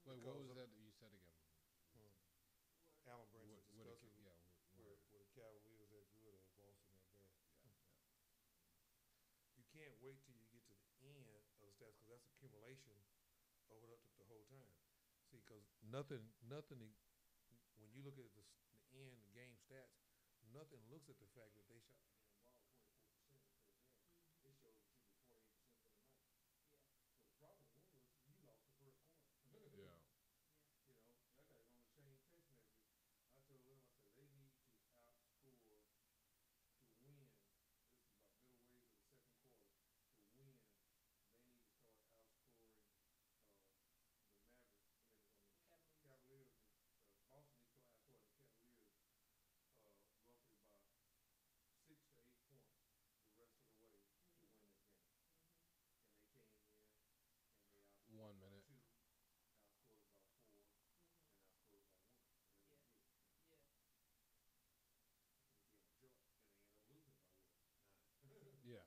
Wait, what was that you said again? Alan Branch is discussing where the Cavaliers that good or Boston that bad. You can't wait till you get to the end of the stats because that's accumulation of what it took the whole time. See, because nothing. When you look at the end game stats, nothing looks at the fact that they shot the damn ball 24% the first game. It showed it should be 48% for the night. So the problem was you lost the first quarter. Yeah. You know, I got it on the same text message. I told them, I said, they need to outscore to win. This is about middle ways of the second quarter. To win, they need to start outscoring the Mavericks. Cavaliers. Boston needs to outscore the Cavaliers roughly by 6 to 8 points the rest of the way to win this game. And they came in and they outscored 1 minute. 2. Outscored by 4 and outscored by 1. And then they did. And they ended up losing by what? 9. Yeah.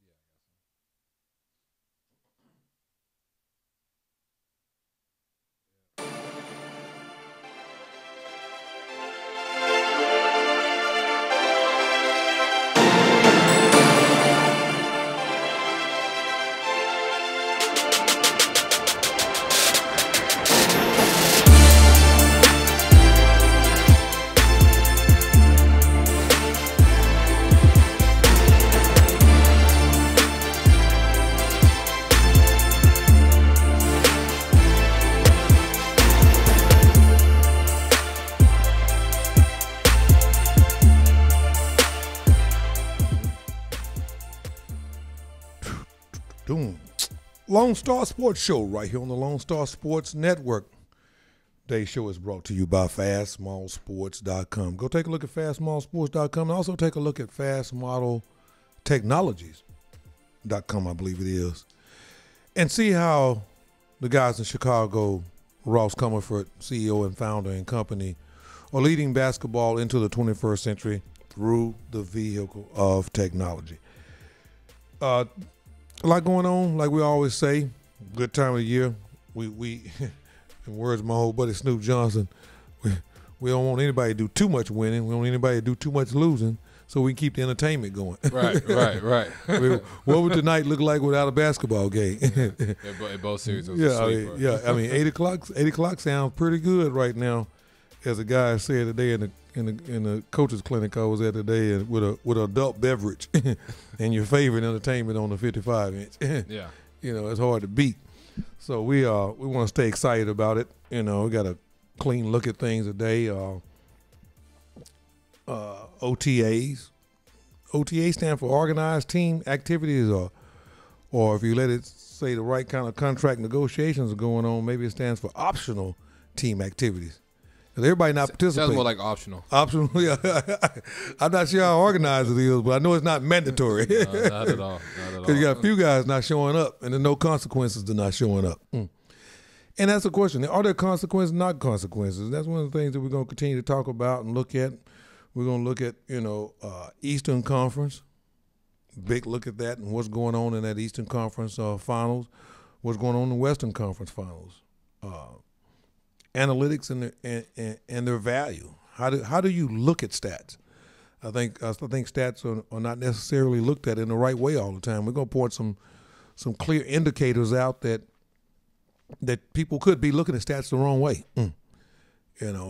Yeah, I guess so. Lonestar Sports Show right here on the Lonestar Sports Network. Today's show is brought to you by FastSmallSports.com. Go take a look at FastSmallSports.com and also take a look at FastModelTechnologies.com, I believe it is, and see how the guys in Chicago, Ross Comerford, CEO and founder and company, are leading basketball into the 21st century through the vehicle of technology. A lot going on, like we always say, good time of the year. We in words of my old buddy Snoop Johnson, we don't want anybody to do too much winning. We don't want anybody to do too much losing, so we can keep the entertainment going. Right. What would tonight look like without a basketball game? In both series, it was a sleeper. I mean, 8 o'clock sounds pretty good right now. As a guy said today in the coaches clinic I was at today, with adult beverage and your favorite entertainment on the 55-inch. Yeah, you know, it's hard to beat. So we want to stay excited about it. You know, we got a clean look at things today. OTAs. OTA stand for organized team activities, or if you let it say the right kind of contract negotiations are going on, maybe it stands for optional team activities. Everybody not participating. Sounds more like optional. Optional, yeah. I'm not sure how organized it is, but I know it's not mandatory. No, not at all. Because you got a few guys not showing up, and there's no consequences to not showing up. And that's the question. Are there consequences, not consequences? That's one of the things that we're going to continue to talk about and look at. We're going to look at, Eastern Conference. big look at that and what's going on in that Eastern Conference Finals, what's going on in the Western Conference Finals, analytics and their value. How do you look at stats? I think stats are not necessarily looked at in the right way all the time. We're gonna point some clear indicators out that people could be looking at stats the wrong way.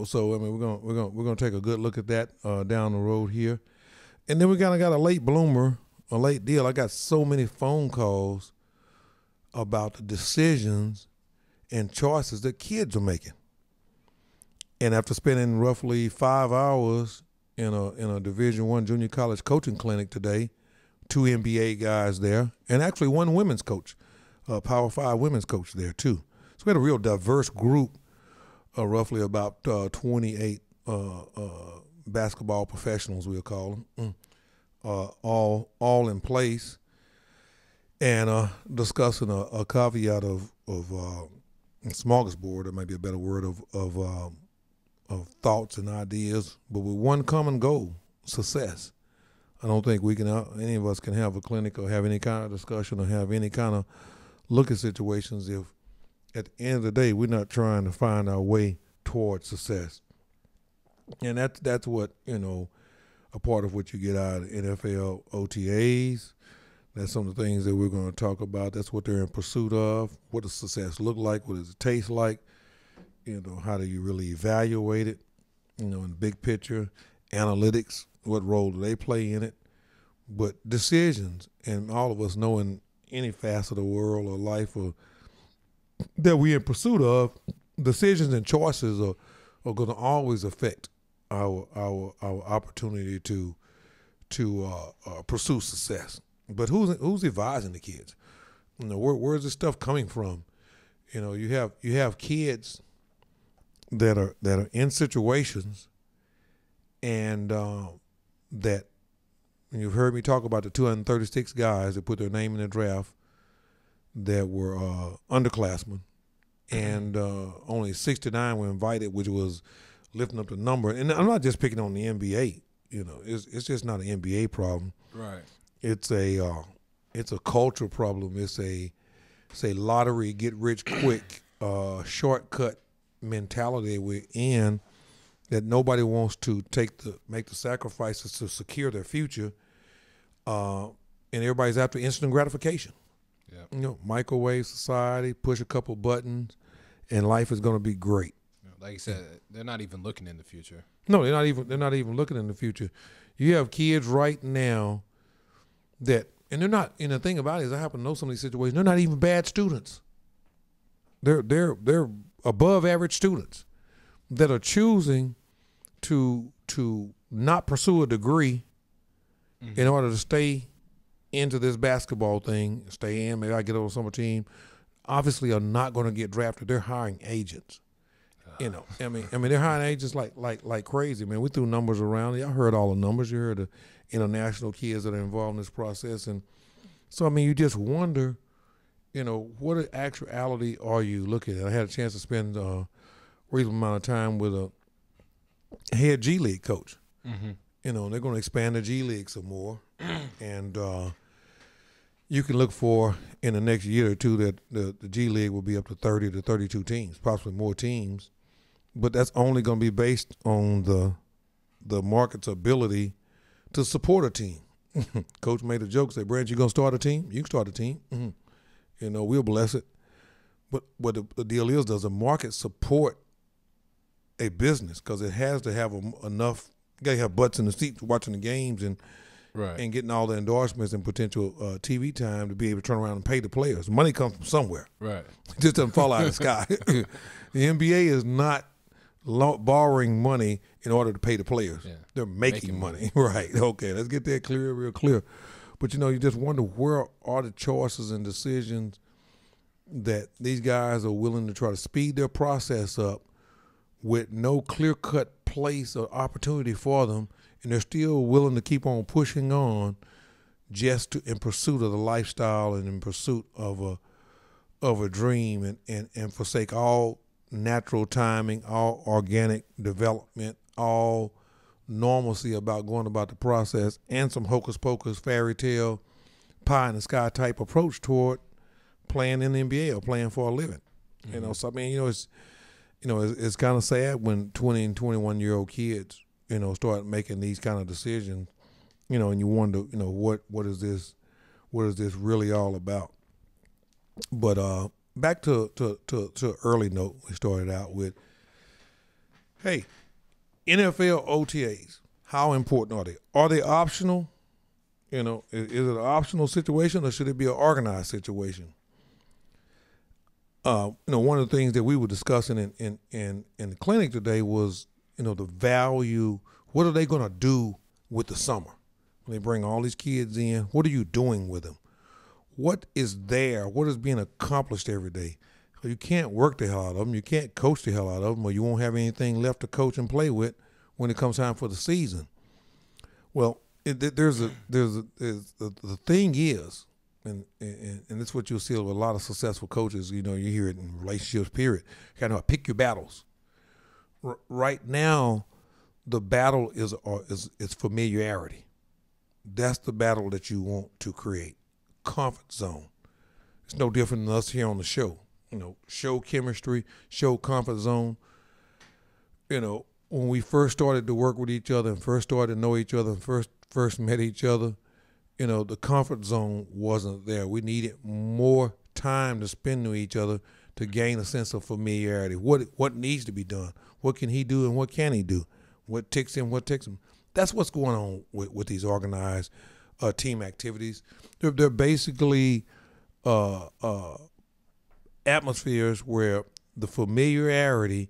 So I mean we're gonna take a good look at that down the road here, and then we kind of got a late bloomer, a late deal. I got so many phone calls about the decisions and choices that kids are making, and after spending roughly 5 hours in a Division I junior college coaching clinic today, 2 NBA guys there, and actually 1 women's coach, Power 5 women's coach there too. So we had a real diverse group, roughly about 28 basketball professionals, we'll call them, all in place, and discussing a caveat of smorgasbord, that might be a better word, of thoughts and ideas, but with one common goal: success. I don't think any of us can have a clinic or have any kind of discussion or have any kind of look at situations if at the end of the day we're not trying to find our way towards success. And that's what, a part of what you get out of NFL OTAs. That's some of the things that we're going to talk about. That's what they're in pursuit of. What does success look like? What does it taste like? How do you really evaluate it? In the big picture, analytics, what role do they play in it? But decisions, and all of us know in any facet of the world or life that we're in pursuit of, decisions and choices are going to always affect our opportunity to pursue success. But who's advising the kids? Where's this stuff coming from? You have kids that are in situations, and that you've heard me talk about the 236 guys that put their name in the draft that were underclassmen, and only 69 were invited, which was lifting up the number. And I'm not just picking on the NBA. It's just not an NBA problem. Right. It's a cultural problem. It's a lottery, get rich quick, shortcut mentality we're in, that nobody wants to make the sacrifices to secure their future, and everybody's after instant gratification. Yeah. Microwave society, push a couple buttons, and life is going to be great. Like you said, they're not even looking in the future. No, they're not even looking in the future. You have kids right now that, and they're not. And the thing about it is, I happen to know some of these situations. They're not even bad students. They're above average students that are choosing to not pursue a degree in order to stay into this basketball thing, stay in, maybe I get on a summer team, obviously are not going to get drafted. They're hiring agents. I mean, they're hiring agents like crazy, man. We threw numbers around. Y'all heard all the numbers. You heard the international kids that are involved in this process. And so, I mean, you just wonder, what actuality are you looking at? I had a chance to spend a reasonable amount of time with a head G League coach. Mm-hmm. They're going to expand the G League some more. And you can look for in the next year or two that the G League will be up to 30 to 32 teams, possibly more teams. But that's only going to be based on the market's ability to support a team. Coach made a joke, say, Brad, you going to start a team? You can start a team. Mm-hmm. We'll bless it. But what the deal is, does the market support a business? Because it has to have enough, you got to have butts in the seats watching the games and getting all the endorsements and potential TV time to be able to turn around and pay the players. Money comes from somewhere. Right. It just doesn't fall out of the sky. The NBA is not borrowing money in order to pay the players. Yeah. They're making money. Right. Okay, let's get that real clear. But, you just wonder, where are the choices and decisions that these guys are willing to try to speed their process up with no clear-cut place or opportunity for them, and they're still willing to keep on pushing on just in pursuit of the lifestyle and in pursuit of a dream and forsake all natural timing, all organic development, all normalcy about going about the process, and some hocus pocus fairy tale pie in the sky type approach toward playing in the NBA or playing for a living. Mm-hmm. So I mean, it's kind of sad when 20 and 21-year-old kids, start making these kind of decisions, and you wonder, what is this really all about? But back to early note we started out with. Hey, NFL OTAs, how important are they? Are they optional? Is it an optional situation or should it be an organized situation? One of the things that we were discussing in the clinic today was, the value. What are they going to do with the summer? When they bring all these kids in, what are you doing with them? What is there? What is being accomplished every day? You can't work the hell out of them. You can't coach the hell out of them, or you won't have anything left to coach and play with when it comes time for the season. Well, the thing is, and that's what you'll see with a lot of successful coaches. You hear it in relationships. Period. You gotta pick your battles. Right now, the battle is familiarity. That's the battle that you want to create. Comfort zone. It's no different than us here on the show. Show chemistry, show comfort zone. When we first started to work with each other and first started to know each other and first met each other, the comfort zone wasn't there. We needed more time to spend with each other to gain a sense of familiarity. What needs to be done? What can he do and what can he do? What ticks him, what ticks him? That's what's going on with these organized team activities. They're basically atmospheres where the familiarity,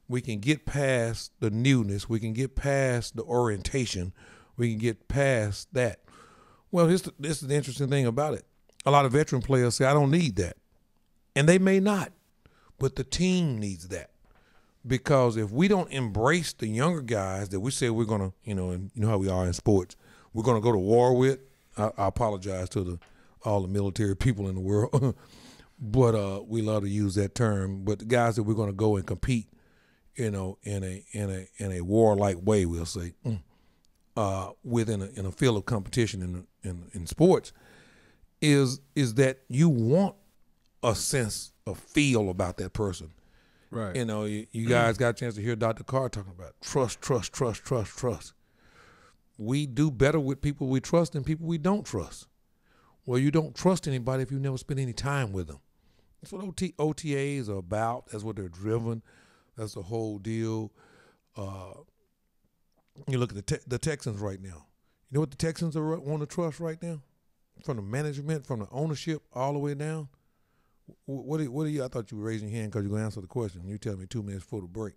we can get past the newness, we can get past the orientation, we can get past that. Well, this is the interesting thing about it. A lot of veteran players say, I don't need that. And they may not, but the team needs that. Because if we don't embrace the younger guys that we say we're going to, and you know how we are in sports, we're going to go to war with. I apologize to all the military people in the world. But we love to use that term. But the guys that we're going to go and compete, in a warlike way, we'll say, within a field of competition in sports, is that you want a sense of feel about that person. Right. You guys got a chance to hear Dr. Carr talking about trust, trust, trust, trust, trust. We do better with people we trust than people we don't trust. Well, you don't trust anybody if you never spend any time with them. That's what OTAs are about. That's what they're driven. That's the whole deal. You look at the Texans right now. You know what the Texans want to trust right now? From the management, from the ownership, all the way down. What do you? I thought you were raising your hand because you're going to answer the question. You tell me 2 minutes before the break.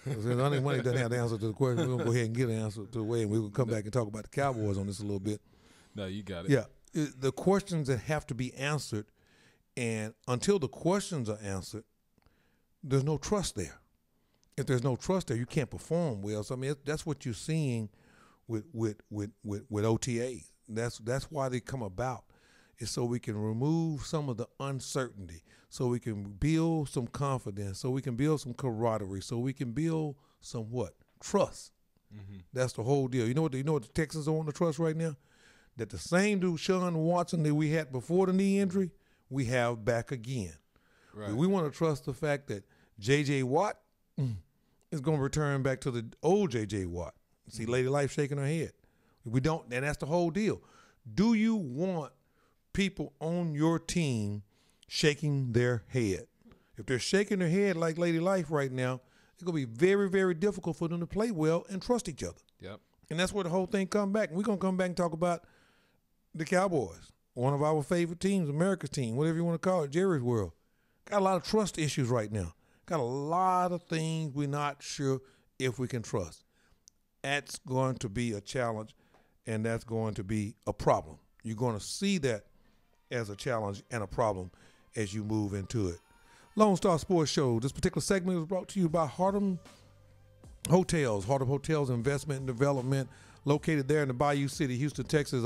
Because I think money doesn't have the answer to the question. We're going to go ahead and get an answer to the way, and we'll come back and talk about the Cowboys on this a little bit. No, you got it. Yeah. The questions that have to be answered, and until the questions are answered, there's no trust there. If there's no trust there, you can't perform well. So I mean, that's what you're seeing with OTAs. That's why they come about. Is so we can remove some of the uncertainty, so we can build some confidence, so we can build some camaraderie, so we can build some what? Trust. Mm-hmm. That's the whole deal. You know what the Texans are on the trust right now? That the same dude, Sean Watson, that we had before the knee injury, we have back again. Right. We want to trust the fact that J.J. Watt is going to return back to the old J.J. Watt. See Lady Life shaking her head. We don't, and that's the whole deal. Do you want people on your team shaking their head? If they're shaking their head like Lady Life right now, it's going to be very, very difficult for them to play well and trust each other. Yep. And that's where the whole thing come back. And we're going to come back and talk about the Cowboys, one of our favorite teams, America's team, whatever you want to call it, Jerry's world. Got a lot of trust issues right now. Got a lot of things we're not sure if we can trust. That's going to be a challenge, and that's going to be a problem. You're going to see that as a challenge and a problem as you move into it. Lonestar Sports Show. This particular segment was brought to you by Hartem Hotels. Hartem Hotels Investment and Development, located there in the Bayou City, Houston, Texas,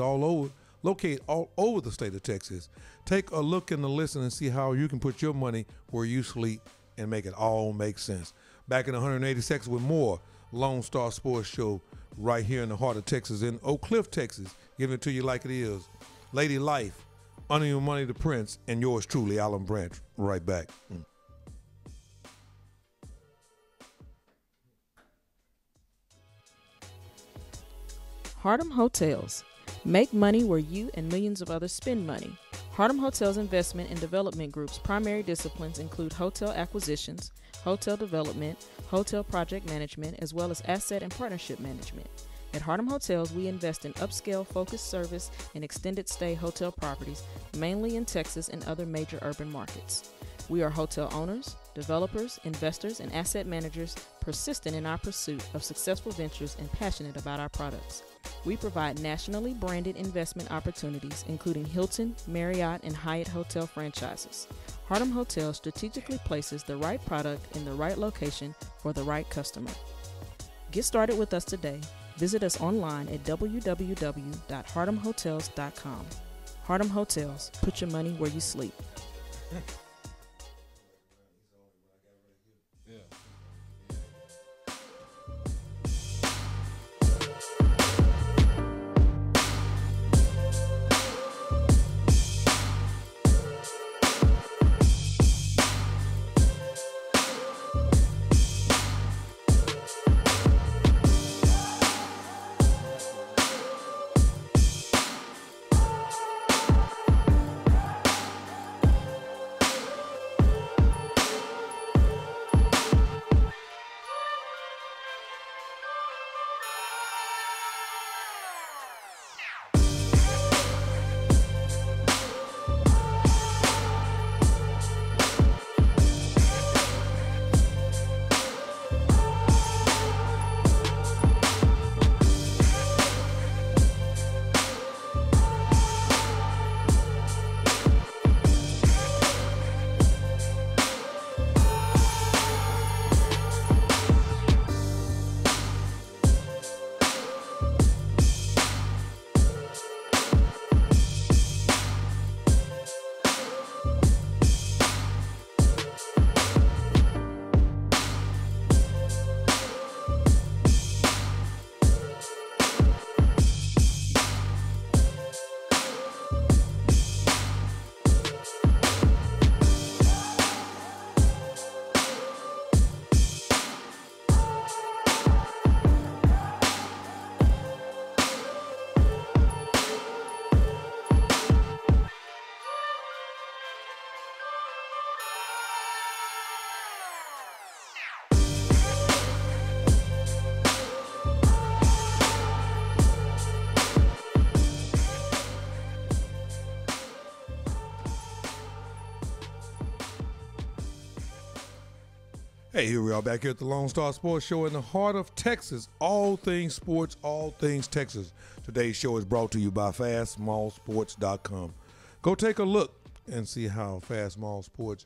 located all over the state of Texas. Take a look and a listen and see how you can put your money where you sleep and make it all make sense. Back in 180 seconds with more Lonestar Sports Show right here in the heart of Texas, in Oak Cliff, Texas. Giving it to you like it is. Lady Life, Under Your Money, the Prince, and yours truly, Alan Branch. Right back. Hardem Hotels. Make money where you and millions of others spend money. Hardem Hotels Investment and Development Group's primary disciplines include hotel acquisitions, hotel development, hotel project management, as well as asset and partnership management. At Hardem Hotels, we invest in upscale focused service and extended stay hotel properties, mainly in Texas and other major urban markets. We are hotel owners, developers, investors, and asset managers persistent in our pursuit of successful ventures and passionate about our products. We provide nationally branded investment opportunities, including Hilton, Marriott, and Hyatt hotel franchises. Hardem Hotels strategically places the right product in the right location for the right customer. Get started with us today. Visit us online at www.hardemhotels.com. Hardem Hotels, put your money where you sleep. Hey, here we are back here at the Lonestar Sports Show in the heart of Texas. All things sports, all things Texas. Today's show is brought to you by FastSmallSports.com. Go take a look and see how Fast Small Sports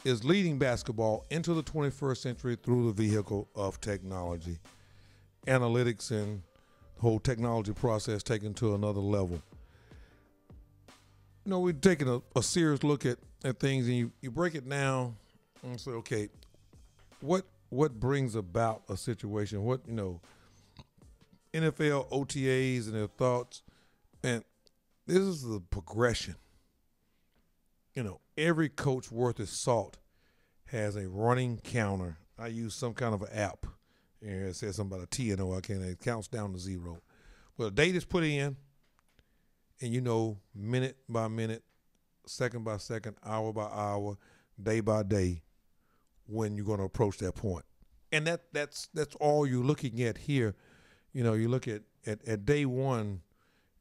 is leading basketball into the 21st century through the vehicle of technology. Analytics and the whole technology process taken to another level. You know, we're taking a serious look at things, and you break it down and say, okay, what brings about a situation? What, NFL OTAs and their thoughts, and this is the progression. Every coach worth his salt has a running counter. I use some kind of an app. And it says something about a TNO. It counts down to 0. Well, a date is put in, and minute by minute, second by second, hour by hour, day by day, when you're going to approach that point. And that's all you're looking at here. You look at day one,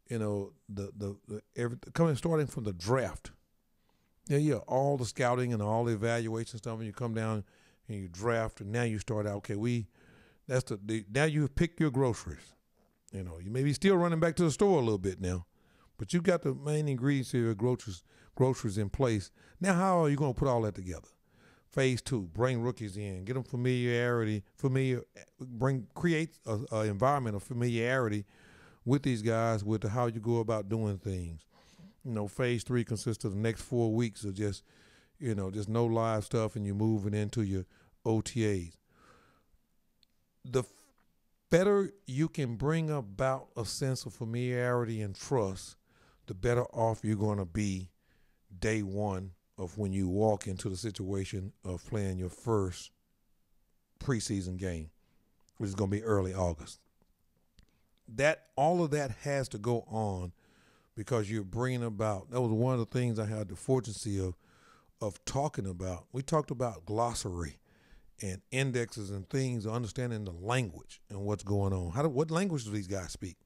starting from the draft. Yeah, all the scouting and all the evaluation stuff, and you come down and you draft, and now you start out, okay, now you pick your groceries. You may be still running back to the store a little bit now, but you got the main ingredients of your groceries in place. Now, how are you going to put all that together? Phase 2, bring rookies in, get them create an environment of familiarity with these guys, with how you go about doing things. Phase 3 consists of the next 4 weeks of just no live stuff, and you're moving into your OTAs. The better you can bring about a sense of familiarity and trust, the better off you're going to be day one of when you walk into the situation of playing your first preseason game, which is going to be early August. All of that has to go on because you're bringing about. That was one of the things I had the fortune of talking about. We talked about glossary and indexes and things, understanding the language and what's going on. What language do these guys speak?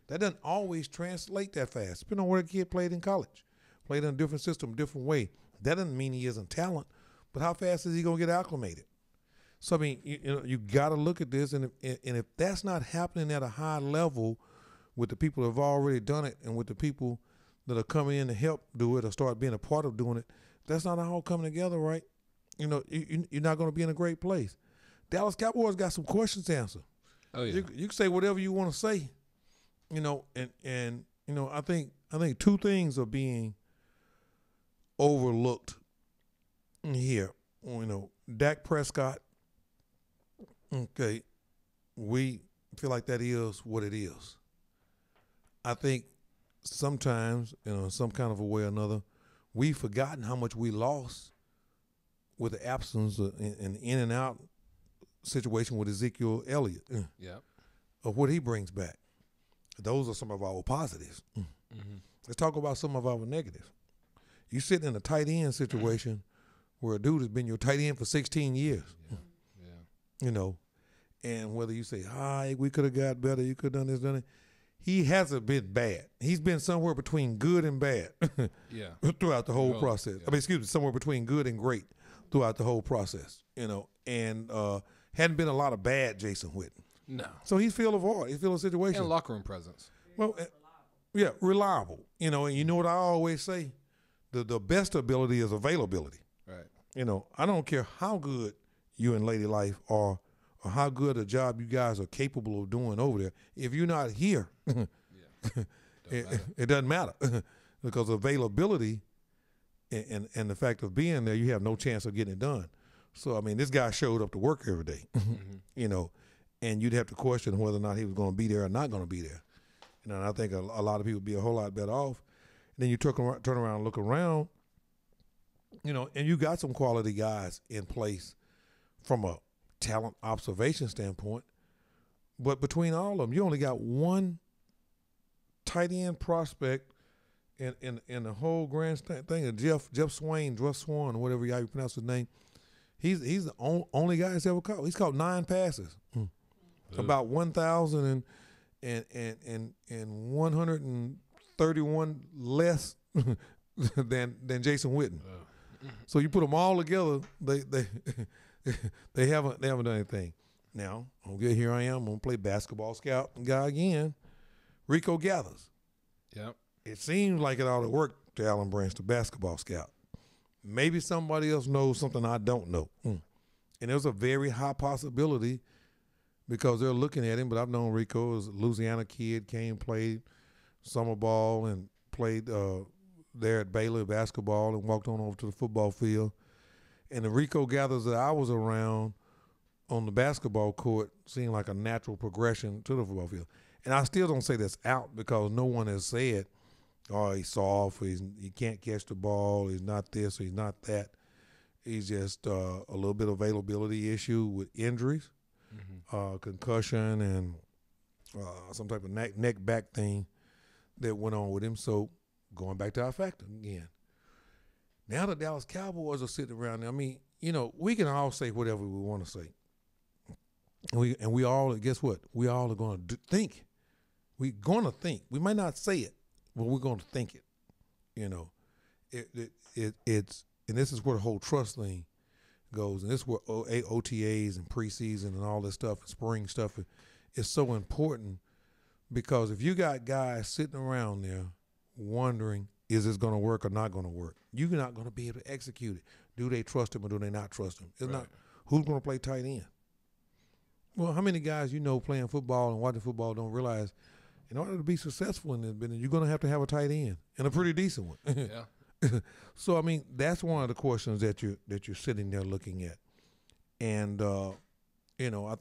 That doesn't always translate that fast, depending on where a kid played in college, played in a different system, different way. That doesn't mean he isn't talent, but how fast is he going to get acclimated? So, I mean, you got to look at this, and if that's not happening at a high level with the people that have already done it and with the people that are coming in to help do it or start being a part of doing it, that's not all coming together, right? You're not going to be in a great place. Dallas Cowboys got some questions to answer. Oh, yeah. You can say whatever you want to say, and I think two things are being overlooked here. Dak Prescott. Okay, we feel like that is what it is. I think sometimes, in some kind of a way or another, we've forgotten how much we lost with the absence of an in and out situation with Ezekiel Elliott. Yep. Of what he brings back. Those are some of our positives. Mm-hmm. Let's talk about some of our negatives. You sit in a tight end situation where a dude has been your tight end for 16 years. Yeah. And whether you say, we could have got better, you could have done this, done it. He hasn't been bad. He's been somewhere between good and bad throughout the whole process. Yeah. Excuse me, somewhere between good and great throughout the whole process, and hadn't been a lot of bad Jason Witten. No. So he's feel of art. He's feel of situation. And locker room presence. Well, reliable. And you know what I always say? The best ability is availability. Right. I don't care how good you in Lady Life are or how good a job you guys are capable of doing over there. If you're not here, it doesn't matter because availability and the fact of being there, you have no chance of getting it done. So, I mean, this guy showed up to work every day, and you'd have to question whether or not he was going to be there or not going to be there. And I think a lot of people would be a whole lot better off. And then you turn around and look around, and you got some quality guys in place from a talent observation standpoint. But between all of them, you only got one tight end prospect in the whole grand thing of Jeff Swan, whatever you pronounce his name. He's the only guy that's ever caught. He's caught 9 passes, about 1,131 less than Jason Witten. So you put them all together, they haven't done anything. Now, okay, here I am. I'm gonna play basketball scout guy again. Rico Gathers. Yep. It seems like it ought to work to Alan Branch, the basketball scout. Maybe somebody else knows something I don't know. And there's a very high possibility because they're looking at him, but I've known Rico as a Louisiana kid, played summer ball and played there at Baylor basketball and walked on over to the football field. And the Rico Gathers that I was around on the basketball court seemed like a natural progression to the football field. And I still don't say that's out because no one has said, he's soft, he can't catch the ball, he's not this, or he's not that. He's just a little bit of availability issue with injuries, concussion, and some type of neck back thing that went on with him. So going back to our factor again. Now the Dallas Cowboys are sitting around there. I mean, we can all say whatever we want to say. And we all, guess what? We all are going to think. We're going to think. We might not say it, but we're going to think it. It's and this is where the whole trust thing goes, and this is where OTAs and preseason and all this stuff and spring stuff is so important, because if you got guys sitting around there wondering, is this going to work or not going to work? You're not going to be able to execute it. Do they trust him or do they not trust him? It's not who's going to play tight end. Well, how many guys playing football and watching football don't realize in order to be successful in this business, you're going to have a tight end and a pretty decent one. Yeah. So, I mean, that's one of the questions that you're sitting there looking at. And, I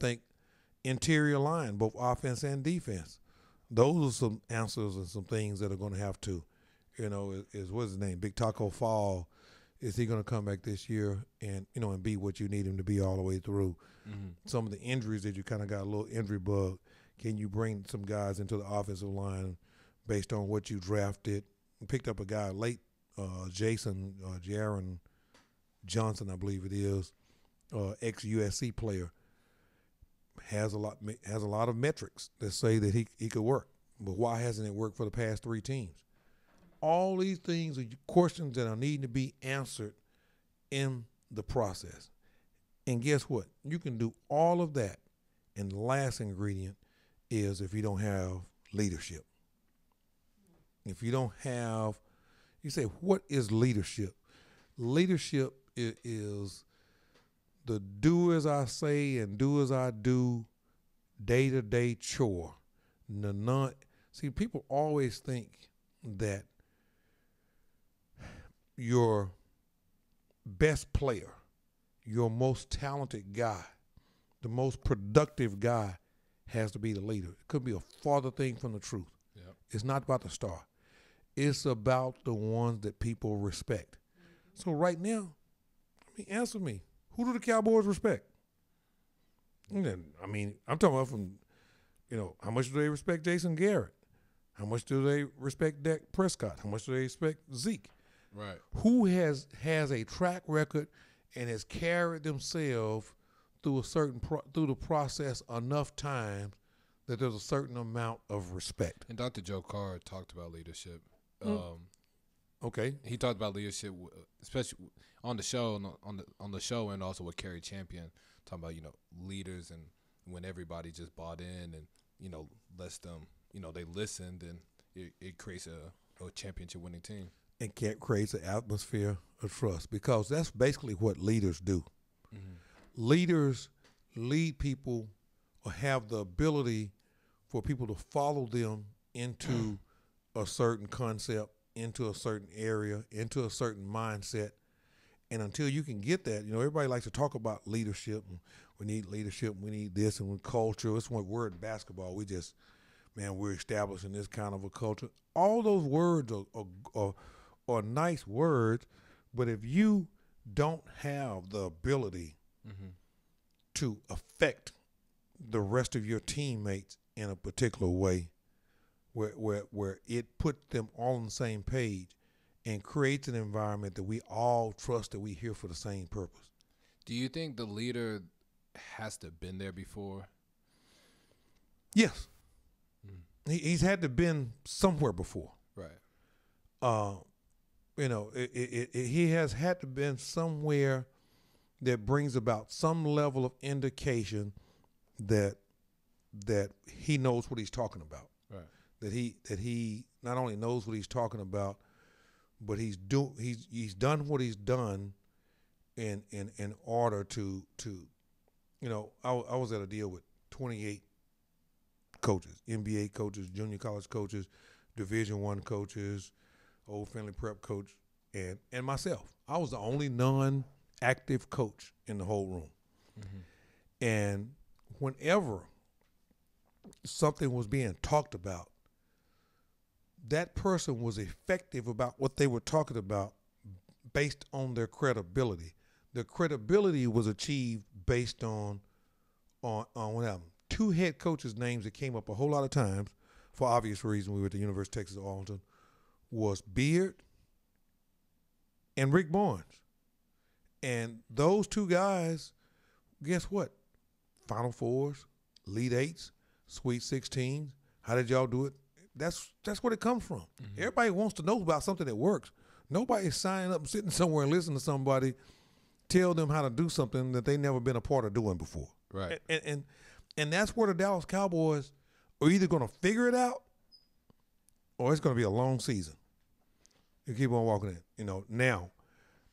think interior line, both offense and defense, those are some answers and some things that are going to have to is what's his name? Big Taco Fall. Is he going to come back this year and and be what you need him to be all the way through? Mm-hmm. Some of the injuries that you kind of got a little injury bug. Can you bring some guys into the offensive line based on what you drafted? Picked up a guy late, Jaron Johnson, I believe it is, ex-USC player. Has a lot of metrics that say that he could work. But why hasn't it worked for the past 3 teams? All these things are questions that are needing to be answered in the process. And guess what? You can do all of that. And the last ingredient is if you don't have leadership. If you don't have, you say, what is leadership? Leadership is the do as I say and do as I do day-to-day chore. See, people always think that your best player, your most talented guy, the most productive guy has to be the leader. It could be a farther thing from the truth. Yep. It's not about the star. It's about the ones that people respect. So right now, answer me. Who do the Cowboys respect? I'm talking about from, how much do they respect Jason Garrett? How much do they respect Dak Prescott? How much do they respect Zeke? Right. Who has a track record and has carried themselves through through the process enough times that there's a certain amount of respect? And Dr. Joe Carr talked about leadership. Okay. He talked about leadership, especially on the show, on the show, and also with Kerry Champion, talking about leaders and when everybody just bought in and lets them they listened, and it creates a championship winning team. And creates an atmosphere of trust, because that's basically what leaders do. Mm-hmm. Leaders lead people or have the ability for people to follow them into a certain concept, into a certain area, into a certain mindset. And until you can get that, everybody likes to talk about leadership. And we need leadership, we need this, and culture. It's one word in basketball. We're establishing this kind of a culture. All those words are nice words, but if you don't have the ability to affect the rest of your teammates in a particular way, where it puts them all on the same page and creates an environment that we all trust, that we here for the same purpose. Do you think the leader has to have been there before? Yes. He's had to been somewhere before. Right. He has had to been somewhere that brings about some level of indication that he knows what he's talking about. Right. That he not only knows what he's talking about, but he's done what he's done in order to I was at a deal with 28 coaches, NBA coaches, junior college coaches, Division I coaches, Old Friendly Prep coach, and myself. I was the only non-active coach in the whole room. Mm-hmm. And whenever something was being talked about, that person was effective about what they were talking about based on their credibility. The credibility was achieved based on what happened. 2 head coaches' names that came up a whole lot of times, for obvious reasons, we were at the University of Texas at Arlington, was Beard and Rick Barnes. And those 2 guys, guess what? Final Fours, Elite Eights, Sweet 16s. How did y'all do it? That's where it comes from. Mm-hmm. Everybody wants to know about something that works. Nobody's signing up and sitting somewhere and listening to somebody tell them how to do something that they never been a part of doing before. Right. And that's where the Dallas Cowboys are either going to figure it out or it's going to be a long season. You keep on walking in. Now,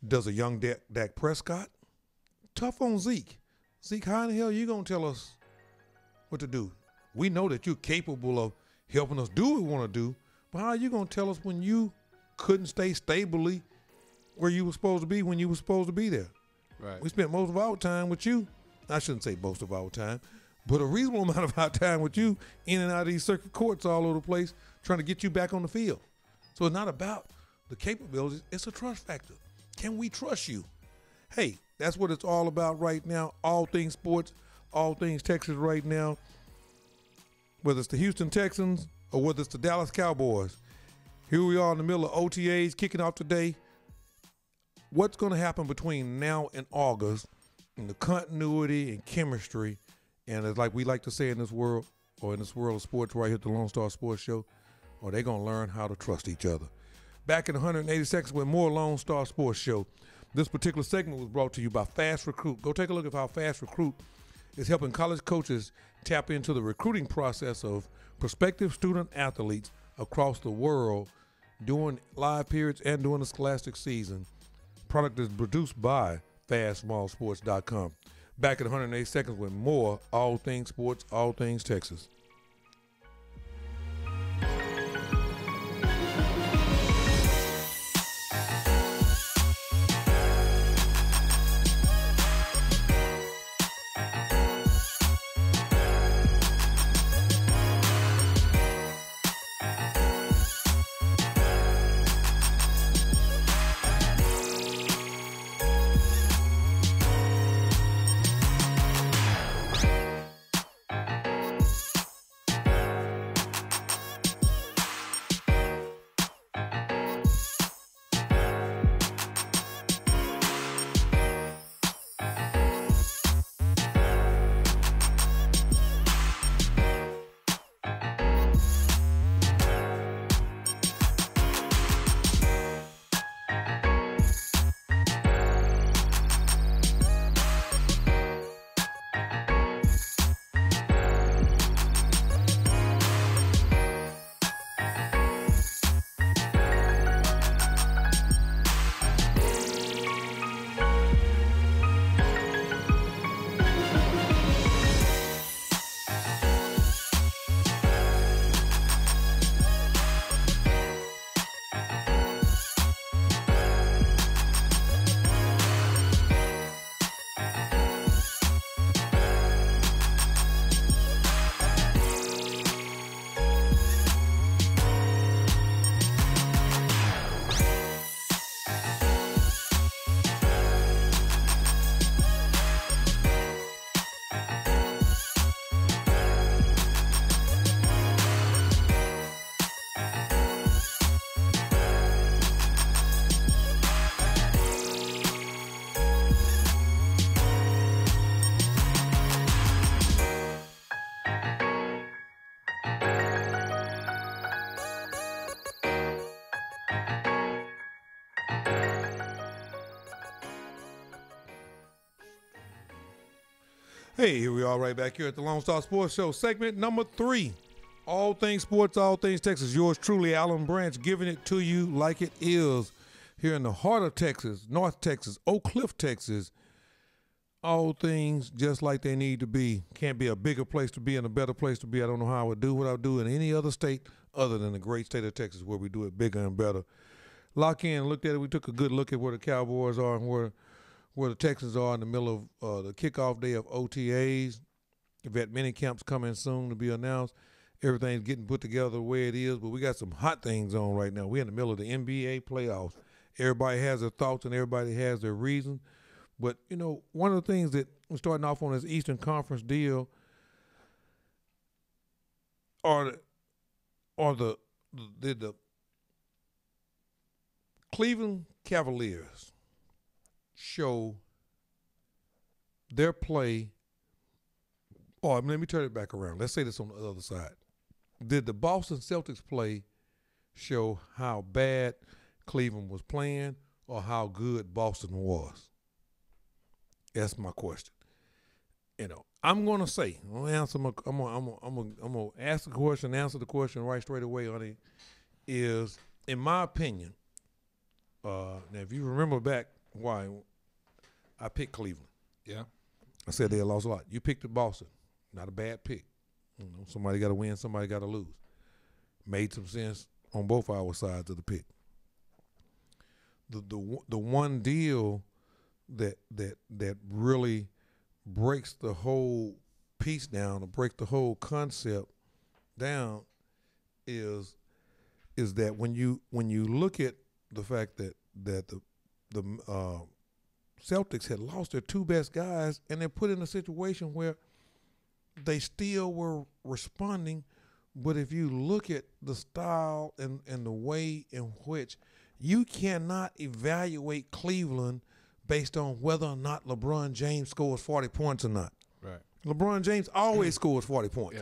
does a young Dak Prescott? Tough on Zeke. Zeke, how in the hell are you going to tell us what to do? We know that you're capable of helping us do what we want to do, but how are you going to tell us when you couldn't stay stably where you were supposed to be when you were supposed to be there? Right. We spent most of our time with you. I shouldn't say most of our time, but a reasonable amount of our time with you in and out of these circuit courts all over the place trying to get you back on the field. So it's not about the capabilities. It's a trust factor. Can we trust you? Hey, that's what it's all about right now. All things sports, all things Texas right now. Whether it's the Houston Texans or whether it's the Dallas Cowboys. Here we are in the middle of OTAs kicking off today. What's going to happen between now and August in the continuity and chemistry, and it's like we like to say in this world, or in this world of sports right here at the Lonestar Sports Show, or they're going to learn how to trust each other. Back in 180 seconds with more Lone Star Sports Show. This particular segment was brought to you by Fast Recruit. Go take a look at how Fast Recruit is helping college coaches tap into the recruiting process of prospective student athletes across the world during live periods and during the scholastic season. Product is produced by FastSmallSports.com. Back in 180 seconds with more All Things Sports, All Things Texas. Hey, here we are right back here at the Lone Star Sports Show, segment number 3. All things sports, all things Texas. Yours truly, Alan Branch, giving it to you like it is here in the heart of Texas, North Texas, Oak Cliff, Texas. All things just like they need to be. Can't be a bigger place to be and a better place to be. I don't know how I would do what I would do in any other state other than the great state of Texas where we do it bigger and better. Lock in, looked at it. We took a good look at where the Cowboys are and where the Texans are in the middle of the kickoff day of OTAs. Vet mini camps coming soon to be announced. Everything's getting put together the way it is, but we got some hot things on right now. We're in the middle of the NBA playoffs. Everybody has their thoughts and everybody has their reasons. But, you know, one of the things that we're starting off on this Eastern Conference deal are the Cleveland Cavaliers show their play, or let me turn it back around. Let's say this on the other side. Did the Boston Celtics play show how bad Cleveland was playing or how good Boston was? That's my question. You know, I'm gonna say, I'm gonna ask the question, answer the question right straight away on it. Is, in my opinion, now if you remember back why I picked Cleveland. Yeah. I said they had lost a lot. You picked the Boston. Not a bad pick. You know, somebody got to win, somebody got to lose. Made some sense on both our sides of the pick. The one deal that really breaks the whole piece down, or breaks the whole concept down, is that when you look at the fact that the Celtics had lost their two best guys, and they're put in a situation where they still were responding. But if you look at the style and the way in which you cannot evaluate Cleveland based on whether or not LeBron James scores 40 points or not. Right. LeBron James always scores 40 points.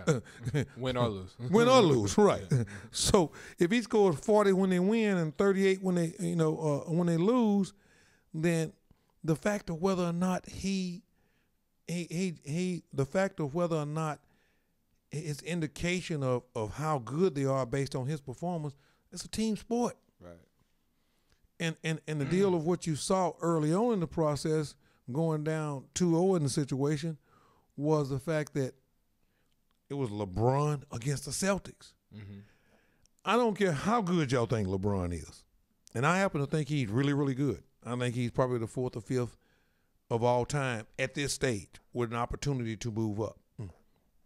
Yeah. Win or lose. Win or lose, right. Yeah. So if he scores 40 when they win and 38 when they when they lose, then the fact of whether or not the fact of whether or not it's indication of how good they are based on his performance, it's a team sport. Right. And the deal of what you saw early on in the process, going down 2-0 in the situation, was the fact that it was LeBron against the Celtics. Mm-hmm. I don't care how good y'all think LeBron is. And I happen to think he's really, really good. I think he's probably the fourth or fifth of all time at this stage with an opportunity to move up.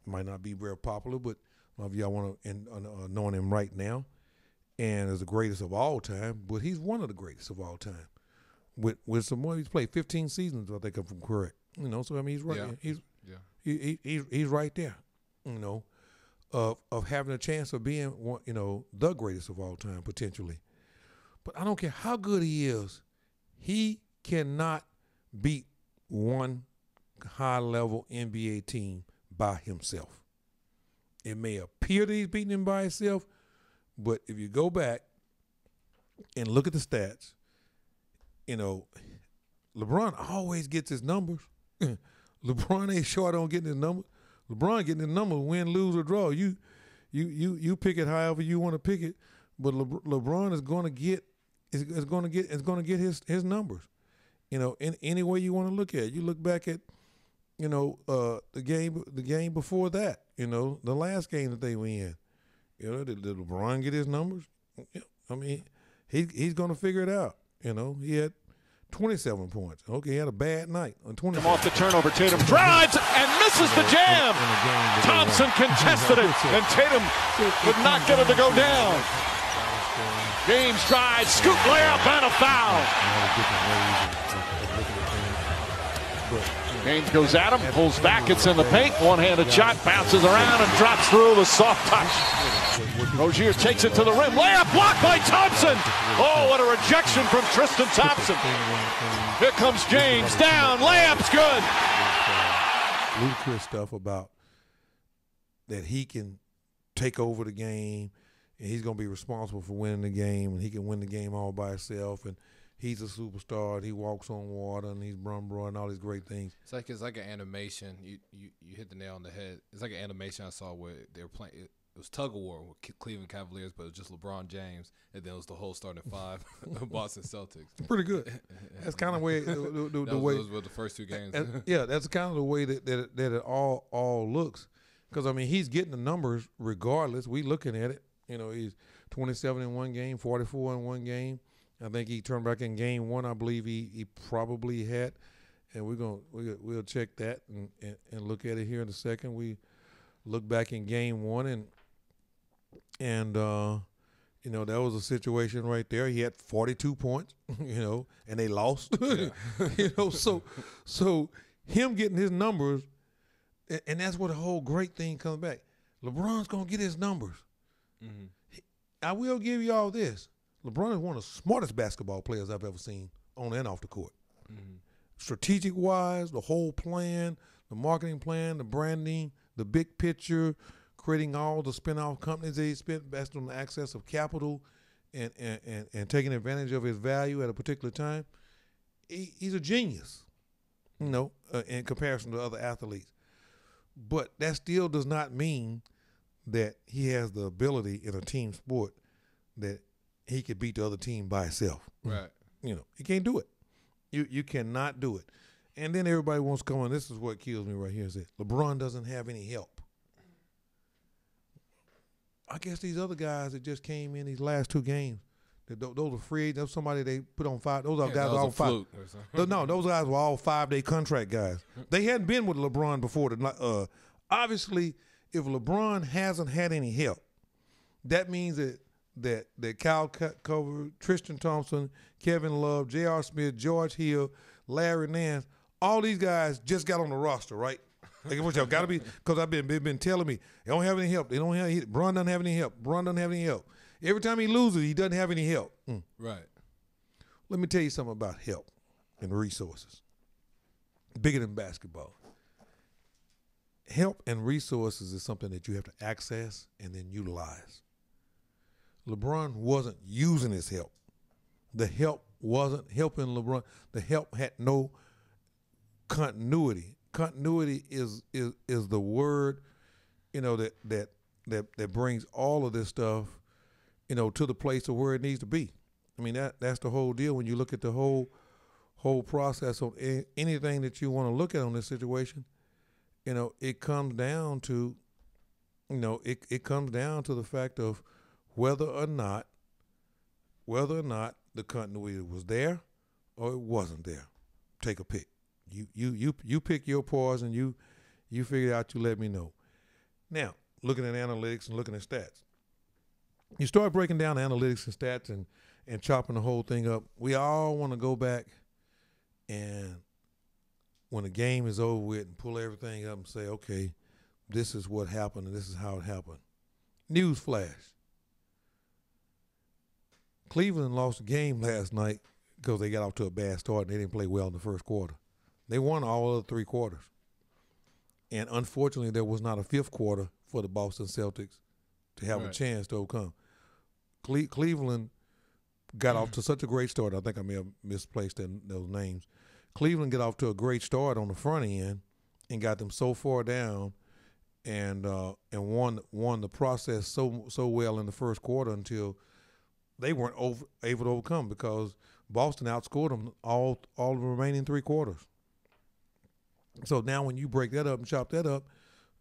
Might not be very popular, but a lot of y'all want to know him right now. And as the greatest of all time, but he's one of the greatest of all time. With some more, he's played 15 seasons, I think if I'm correct. So I mean, he's right. Yeah. He's right there. Of having a chance of being one, the greatest of all time potentially. But I don't care how good he is, he cannot beat one high-level NBA team by himself. It may appear that he's beating him by himself, but if you go back and look at the stats, LeBron always gets his numbers. LeBron ain't short on getting his numbers. LeBron getting his numbers, win, lose, or draw. You pick it however you want to pick it, but LeBron is going to get his numbers. In any way you want to look at it. You look back at the game before that, the last game that they were in. Did LeBron get his numbers? I mean, he's going to figure it out. He had 27 points. Okay, he had a bad night on 20. Off the turnover, Tatum drives and misses the jam. Thompson contested it, and Tatum would not get it to go down. James drives, scoop layup, and a foul. James goes at him, pulls back, it's in the paint, one-handed shot, bounces around and drops through with a soft touch. Rozier takes it to the rim, layup blocked by Thompson. Oh, what a rejection from Tristan Thompson. Here comes James, down, layup's good. Ludicrous stuff about that he can take over the game and he's going to be responsible for winning the game and he can win the game all by himself and he's a superstar and he walks on water and he's bro and all these great things. It's like an animation. You hit the nail on the head. It's like an animation I saw where they were playing. It was tug of war with Cleveland Cavaliers, but it was just LeBron James, and then it was the whole starting five of Boston Celtics. Pretty good. That's kind of way the way those were the first two games. Yeah, that's kind of the way that it all looks. Because I mean, he's getting the numbers regardless. We looking at it. He's 27 in one game, 44 in one game. I think he turned back in game one. I believe he probably had, and we'll check that and look at it here in a second. We look back in game one and that was a situation right there. He had 42 points, and they lost. So him getting his numbers, and that's where the whole great thing comes back. LeBron's gonna get his numbers. Mm-hmm. I will give you all this. LeBron is one of the smartest basketball players I've ever seen on and off the court. Mm-hmm. Strategic-wise, the whole plan, the marketing plan, the branding, the big picture, creating all the spin-off companies that he spent based on the access of capital and taking advantage of his value at a particular time. He's a genius, in comparison to other athletes. But that still does not mean that he has the ability in a team sport that he could beat the other team by himself. Right. He can't do it. You cannot do it. And then everybody wants to come on. This is what kills me right here. Is that LeBron doesn't have any help. I guess these other guys that just came in these last two games, those are free. Those somebody they put on five. Those are guys all five. No, those guys were all 5-day contract guys. They hadn't been with LeBron before. Obviously, if LeBron hasn't had any help, that means that Kyle Cover, Tristan Thompson, Kevin Love, J.R. Smith, George Hill, Larry Nance, all these guys just got on the roster, right? Like what y'all got to be, because they've been telling me they don't have any help. They don't have Bron doesn't have any help. Bron doesn't have any help. Every time he loses, he doesn't have any help. Right. Let me tell you something about help and resources. Bigger than basketball. Help and resources is something that you have to access and then utilize. LeBron wasn't using his help. The help wasn't helping LeBron. The help had no continuity. Continuity is the word, that brings all of this stuff, to the place of where it needs to be. I mean, that's the whole deal. When you look at the whole process of anything that you want to look at on this situation, it comes down to, it comes down to the fact of whether or not the continuity was there or it wasn't there. Take a pick. You pick your pause and you figure it out. You let me know. Now, looking at analytics and looking at stats, you start breaking down analytics and stats and chopping the whole thing up. We all want to go back and when the game is over with and pull everything up and say, okay, this is what happened and this is how it happened. News flash. Cleveland lost the game last night because they got off to a bad start and they didn't play well in the first quarter. They won all other 3 quarters. And unfortunately, there was not a 5th quarter for the Boston Celtics to have a chance to overcome. Cleveland got off to such a great start. I think I may have misplaced those names. Cleveland got off to a great start on the front end and got them so far down and won the process so well in the first quarter until they weren't able to overcome because Boston outscored them all the remaining 3 quarters. So now when you break that up and chop that up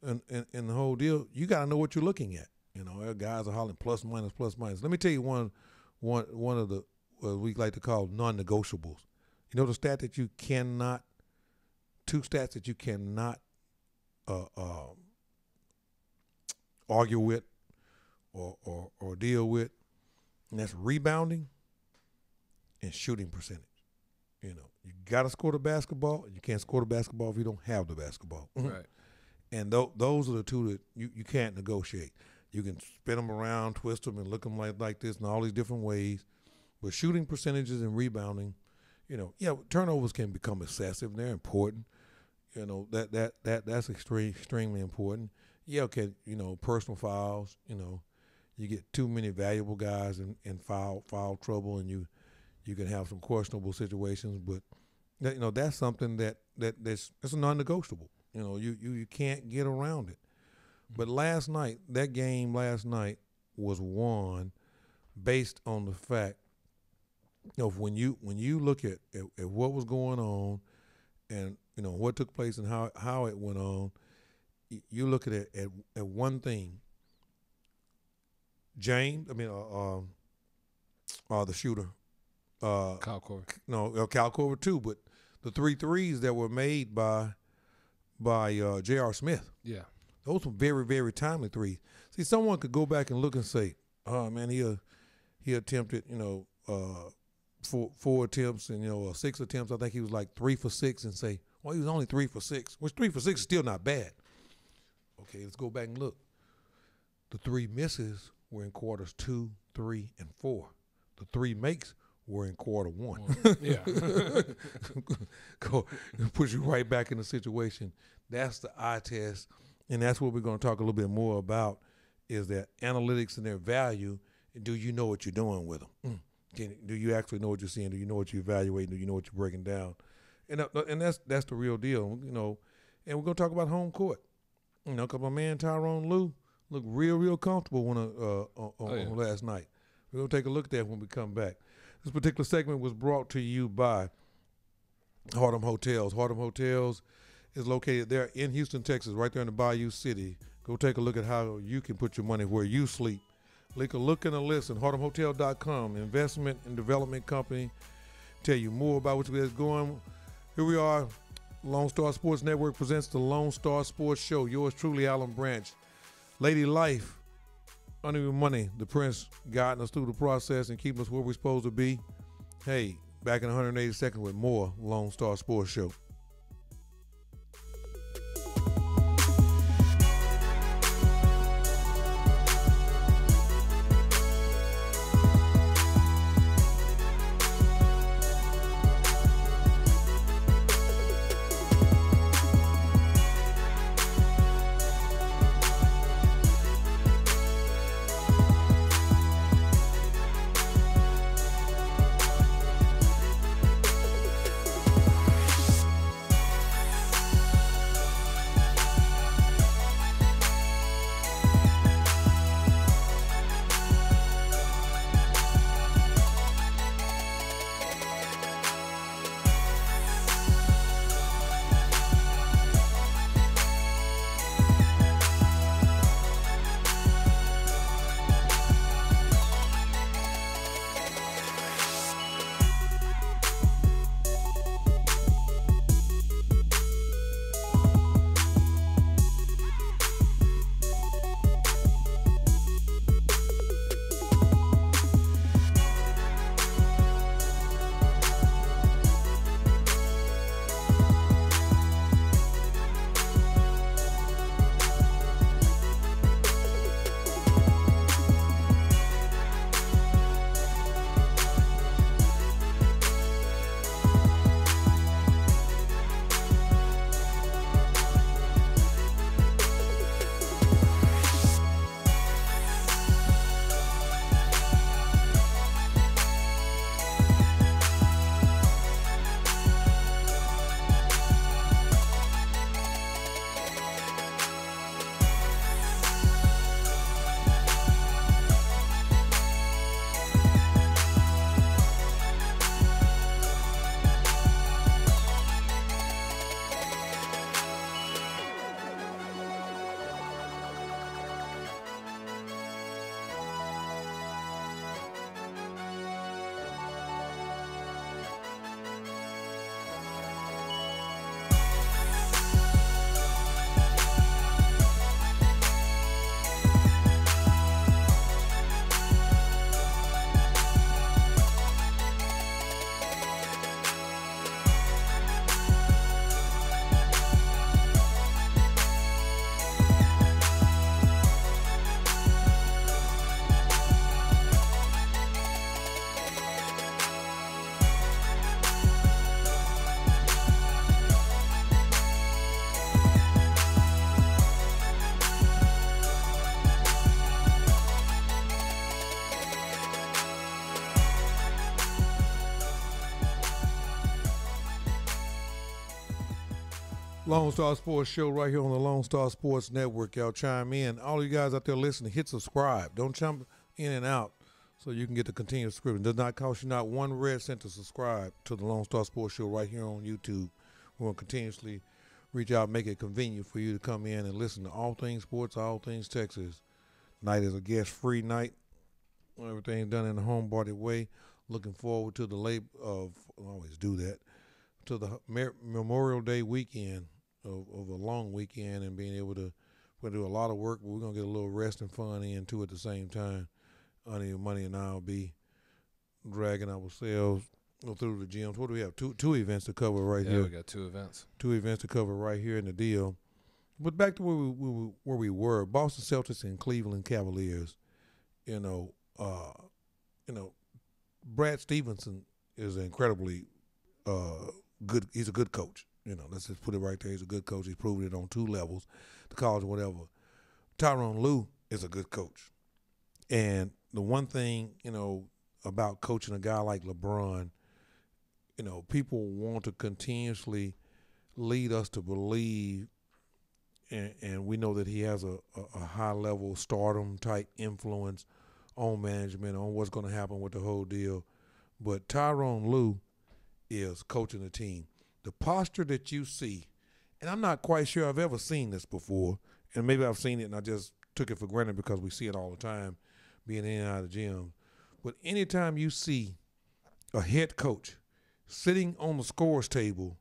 and the whole deal, you got to know what you're looking at. Guys are hollering plus minus, plus minus. Let me tell you one of the we like to call non-negotiables. The stat that you cannot, 2 stats that you cannot argue with or deal with, and that's rebounding and shooting percentage. You got to score the basketball. You can't score the basketball if you don't have the basketball. Right. And those are the 2 that you can't negotiate. You can spin them around, twist them, and look them like this in all these different ways. But shooting percentages and rebounding, turnovers can become excessive. They're important. That's extremely important. Yeah, okay, personal fouls, you get too many valuable guys in foul trouble, and you can have some questionable situations. But that's something that's a non-negotiable. You can't get around it. But that game last night was won based on the fact of when you look at what was going on and what took place and how it went on, you look at it at one thing. The shooter, Kyle Korver. Kyle Korver too, but the 3 threes that were made by J.R. Smith. Yeah. Those were very, very timely 3s. See, someone could go back and look and say, oh man, he attempted, 4 attempts and 6 attempts. I think he was like 3 for 6 and say, well, he was only 3 for 6, which 3 for 6 is still not bad. Okay, let's go back and look. The 3 misses were in quarters 2, 3, and 4. The 3 makes were in quarter 1. Yeah. Go push you right back in the situation. That's the eye test, and that's what we're going to talk a little bit more about, is that analytics and their value. Do you know what you're doing with them? Do you actually know what you're seeing? Do you know what you're evaluating? Do you know what you're breaking down? And that's the real deal, And we're going to talk about home court. Because my man Tyronn Lue looked real comfortable on last night. We're going to take a look at that when we come back. This particular segment was brought to you by Harlem Hotels. Harlem Hotels is located there in Houston, Texas, right there in the Bayou City. Go take a look at how you can put your money where you sleep. Look and a listen. HarlemHotel.com, investment and development company. Tell you more about what's going. Here we are. Lone Star Sports Network presents the Lone Star Sports Show. Yours truly, Alan Branch. Lady Life Uneven Money, the Prince, guiding us through the process and keeping us where we're supposed to be. Hey, back in 180 seconds with more Lone Star Sports Show. Lone Star Sports Show right here on the Lone Star Sports Network. Y'all chime in. All you guys out there listening, hit subscribe. Don't jump in and out so you can get the continuous subscription. It does not cost you not one red cent to subscribe to the Lone Star Sports Show right here on YouTube. We're going to continuously reach out and make it convenient for you to come in and listen to all things sports, all things Texas. Night is a guest-free night. Everything's done in the homebody way. Looking forward to the late of, I always do that, to the Memorial Day weekend of a long weekend and being able to, we're going to do a lot of work, but we're going to get a little rest and fun in too at the same time. Uneven Money and I will be dragging ourselves through the gyms. What do we have? Two events to cover right here. Yeah, we got 2 events. 2 events to cover right here in the deal. But back to where we were, Boston Celtics and Cleveland Cavaliers. Brad Stevenson is incredibly good. He's a good coach. Let's just put it right there. He's a good coach. He's proven it on 2 levels, the college, whatever. Tyronn Lue is a good coach. And the one thing, about coaching a guy like LeBron, people want to continuously lead us to believe, and we know that he has a high-level stardom-type influence on management, on what's going to happen with the whole deal. But Tyronn Lue is coaching the team. The posture that you see, and I'm not quite sure I've ever seen this before, and maybe I've seen it and I just took it for granted because we see it all the time being in and out of the gym. But anytime you see a head coach sitting on the scores table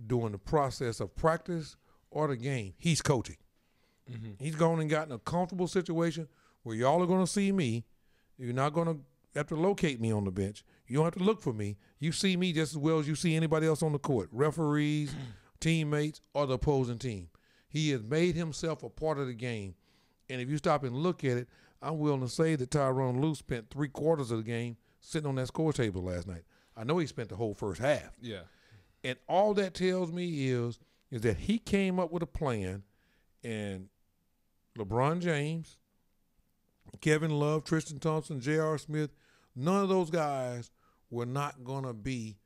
during the process of practice or the game, he's coaching. Mm-hmm. He's gone and gotten a comfortable situation where y'all are going to see me. You're not going to have to locate me on the bench. You don't have to look for me. You see me just as well as you see anybody else on the court, referees, teammates, or the opposing team. He has made himself a part of the game. And if you stop and look at it, I'm willing to say that Tyronn Lue spent 3/4 of the game sitting on that score table last night. I know he spent the whole first half. Yeah. And all that tells me is that he came up with a plan, and LeBron James, Kevin Love, Tristan Thompson, J.R. Smith, none of those guys were not going to be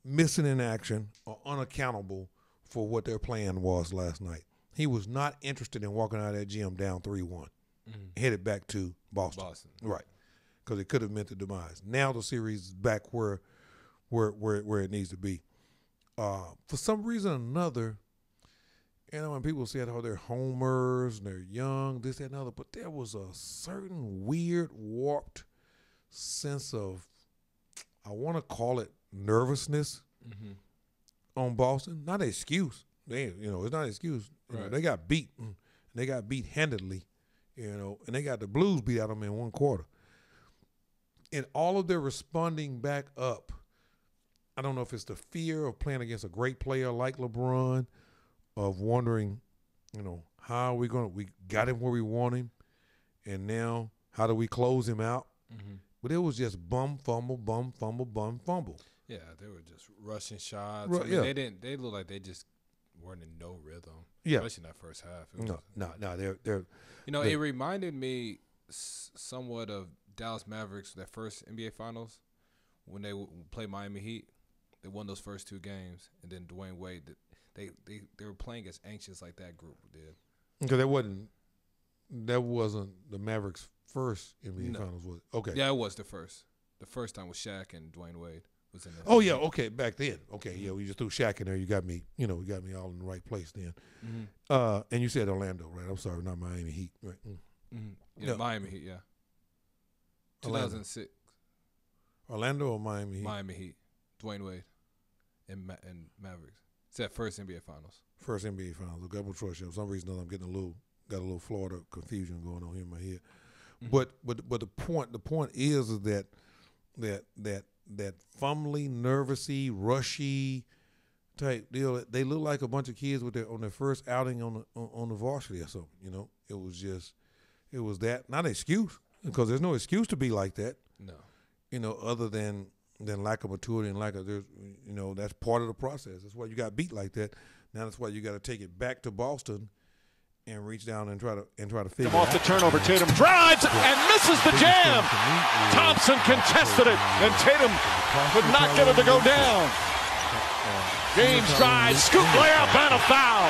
missing in action or unaccountable for what their plan was last night. He was not interested in walking out of that gym down 3-1, headed back to Boston. Right, because it could have meant the demise. Now the series is back where it needs to be. For some reason or another, when people said, oh, they're homers and they're young, this, that, and other, but there was a certain weird, warped sense of, I want to call it nervousness on Boston. Not an excuse. It's not an excuse. Right. They got beat. They got beat handedly, and they got the Blues beat out of them in 1/4. And all of their responding back up, I don't know if it's the fear of playing against a great player like LeBron, of wondering, how are we we got him where we want him, and now how do we close him out? But it was just bum, fumble, bum, fumble, bum, fumble. Yeah, they were just rushing shots. Right, They looked like they just weren't in no rhythm. Yeah. Especially in that first half. No, they're it reminded me somewhat of Dallas Mavericks, their first NBA Finals, when they played Miami Heat. They won those first 2 games, and then Dwayne Wade, they were playing as anxious like that group did. Because that wasn't the Mavericks' first NBA Finals, was it? Okay. Yeah, it was the first. The first time was Shaq and Dwayne Wade was in there. Oh yeah, okay, back then. Okay, yeah, we just threw Shaq in there. You got me, we got me all in the right place then. And you said Orlando, right? I'm sorry, not Miami Heat, right? Yeah, No. Miami Heat, yeah. Orlando. 2006. Orlando or Miami Heat? Miami Heat. Dwayne Wade and Mavericks. It's that first NBA Finals. First NBA Finals. A couple choice. For some reason, I'm getting got a little Florida confusion going on here in my head. But the point is that fumbly, nervousy, rushy type deal. They look like a bunch of kids on their first outing on the varsity or something. It was that, not an excuse, because there's no excuse to be like that. No. Other than lack of maturity and that's part of the process. That's why you got beat like that. Now that's why you got to take it back to Boston and reach down and try to figure it out. Off the turnover, Tatum drives and misses the jam. Thompson contested it, and Tatum could not get it to go down. James drives, scoop layup, and a foul.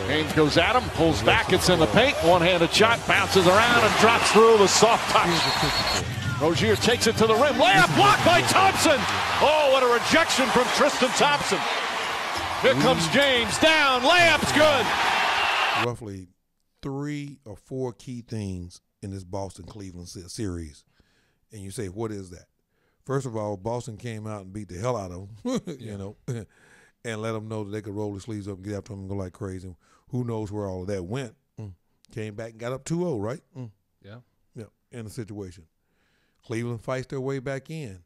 James goes at him, pulls back, it's in the paint, one-handed shot, bounces around and drops through with a soft touch. Rozier takes it to the rim, layup blocked by Thompson. Oh, what a rejection from Tristan Thompson. Here comes James, down, layup's good. Roughly 3 or 4 key things in this Boston-Cleveland series. And you say, what is that? First of all, Boston came out and beat the hell out of them, and let them know that they could roll the sleeves up and get after them and go like crazy. Who knows where all of that went. Came back and got up 2-0, right? Yeah, in the situation. Cleveland fights their way back in.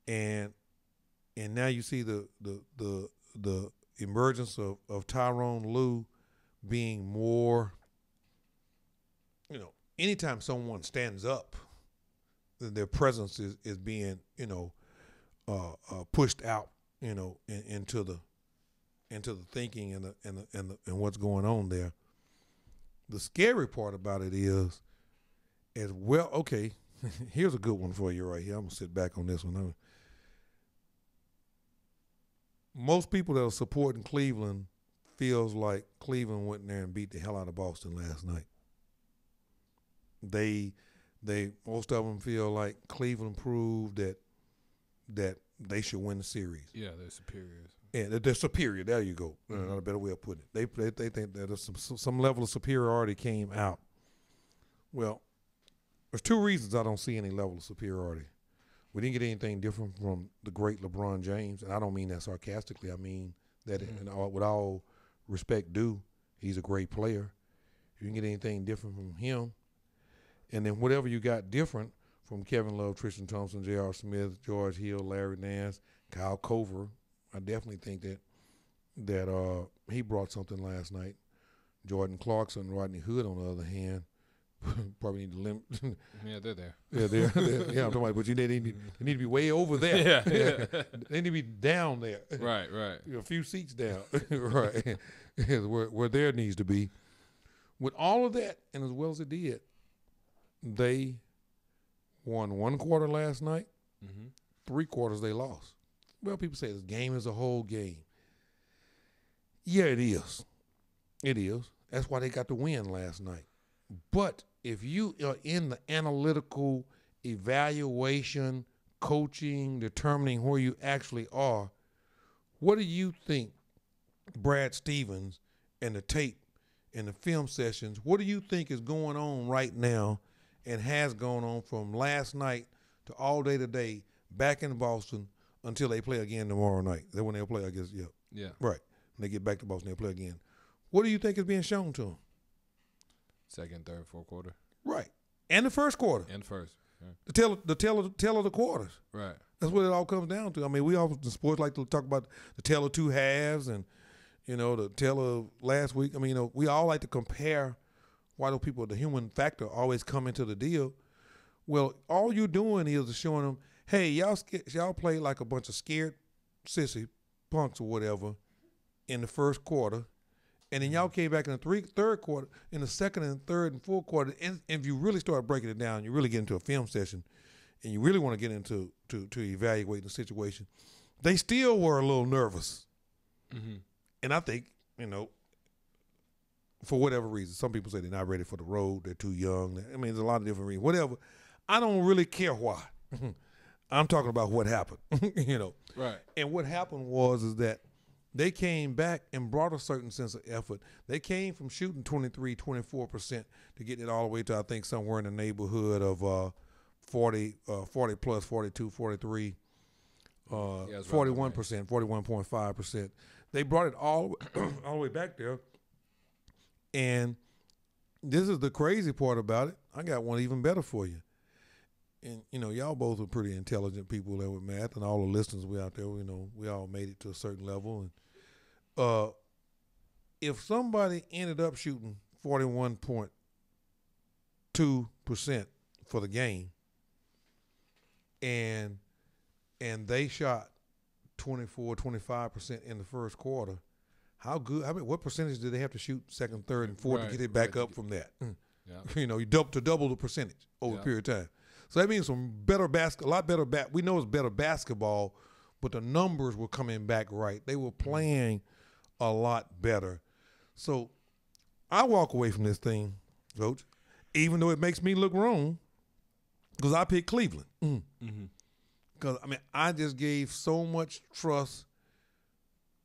And now you see the emergence of Tyronn Lue being more, anytime someone stands up, their presence is being, pushed out, into the thinking and what's going on there. The scary part about it is, as well, okay, here's a good one for you right here. I'm going to sit back on this one. Most people that are supporting Cleveland feels like Cleveland went in there and beat the hell out of Boston last night. Most of them feel like Cleveland proved that they should win the series. Yeah, they're superior. Yeah, they're superior. There you go. Not a better way of putting it. They think that some level of superiority came out. Well, there's 2 reasons I don't see any level of superiority. We didn't get anything different from the great LeBron James, and I don't mean that sarcastically. I mean that with all respect due He's a great player. You can get anything different from him. And then whatever you got different from Kevin Love, Tristan Thompson, J.R. Smith, George Hill, Larry Nance, Kyle Cover, I definitely think that he brought something last night. Jordan Clarkson, Rodney Hood, on the other hand, probably need to limit. Yeah, they're there. Yeah, they're yeah, I'm talking about, but they need to be way over there. Yeah. They need to be down there. Right. A few seats down. Right. where there needs to be. With all of that, and as well as it did, they won one quarter last night. Mm-hmm. 3 quarters they lost. Well, people say this game is a whole game. Yeah, it is. It is. That's why they got the win last night. But if you are in the analytical evaluation, coaching, determining where you actually are, what do you think Brad Stevens and the tape and the film sessions, what do you think is going on right now and has gone on from last night to all day today back in Boston until they play again tomorrow night? That's when they'll play, I guess, yeah. Yeah. Right. When they get back to Boston, they'll play again. What do you think is being shown to them? Second, third, fourth quarter. Right. And the first quarter. And first. Yeah. The tell of the quarters. Right. That's what it all comes down to. I mean, we always in sports like to talk about the tell of 2 halves and, the tell of last week. I mean, we all like to compare why those people, the human factor, always come into the deal. Well, all you're doing is showing them, hey, y'all play like a bunch of scared sissy punks or whatever in the first quarter. And then y'all came back in the third quarter, in the second and third and fourth quarter. And if you really start breaking it down, you really get into a film session, and you really want to get into to evaluating the situation, they still were a little nervous. Mm-hmm. And I think, for whatever reason, some people say they're not ready for the road, they're too young. I mean, there's a lot of different reasons. Whatever. I don't really care why. I'm talking about what happened, Right. And what happened is that they came back and brought a certain sense of effort. They came from shooting 23, 24% to get it all the way to, I think, somewhere in the neighborhood of 40 plus, 42, 43, 41%, 41.5%. They brought it all the way back there. And this is the crazy part about it. I got one even better for you. And, y'all both are pretty intelligent people there with math, and all the listeners we out there, we all made it to a certain level. And if somebody ended up shooting 41.2% for the game, and they shot 24, 25% in the first quarter, what percentage did they have to shoot second, third, and fourth to get it back up from that? Yeah. You double the percentage over a period of time. So that means a lot better we know it's better basketball, but the numbers were coming back right. They were playing a lot better. So I walk away from this thing, Coach, even though it makes me look wrong, because I picked Cleveland. Because, I just gave so much trust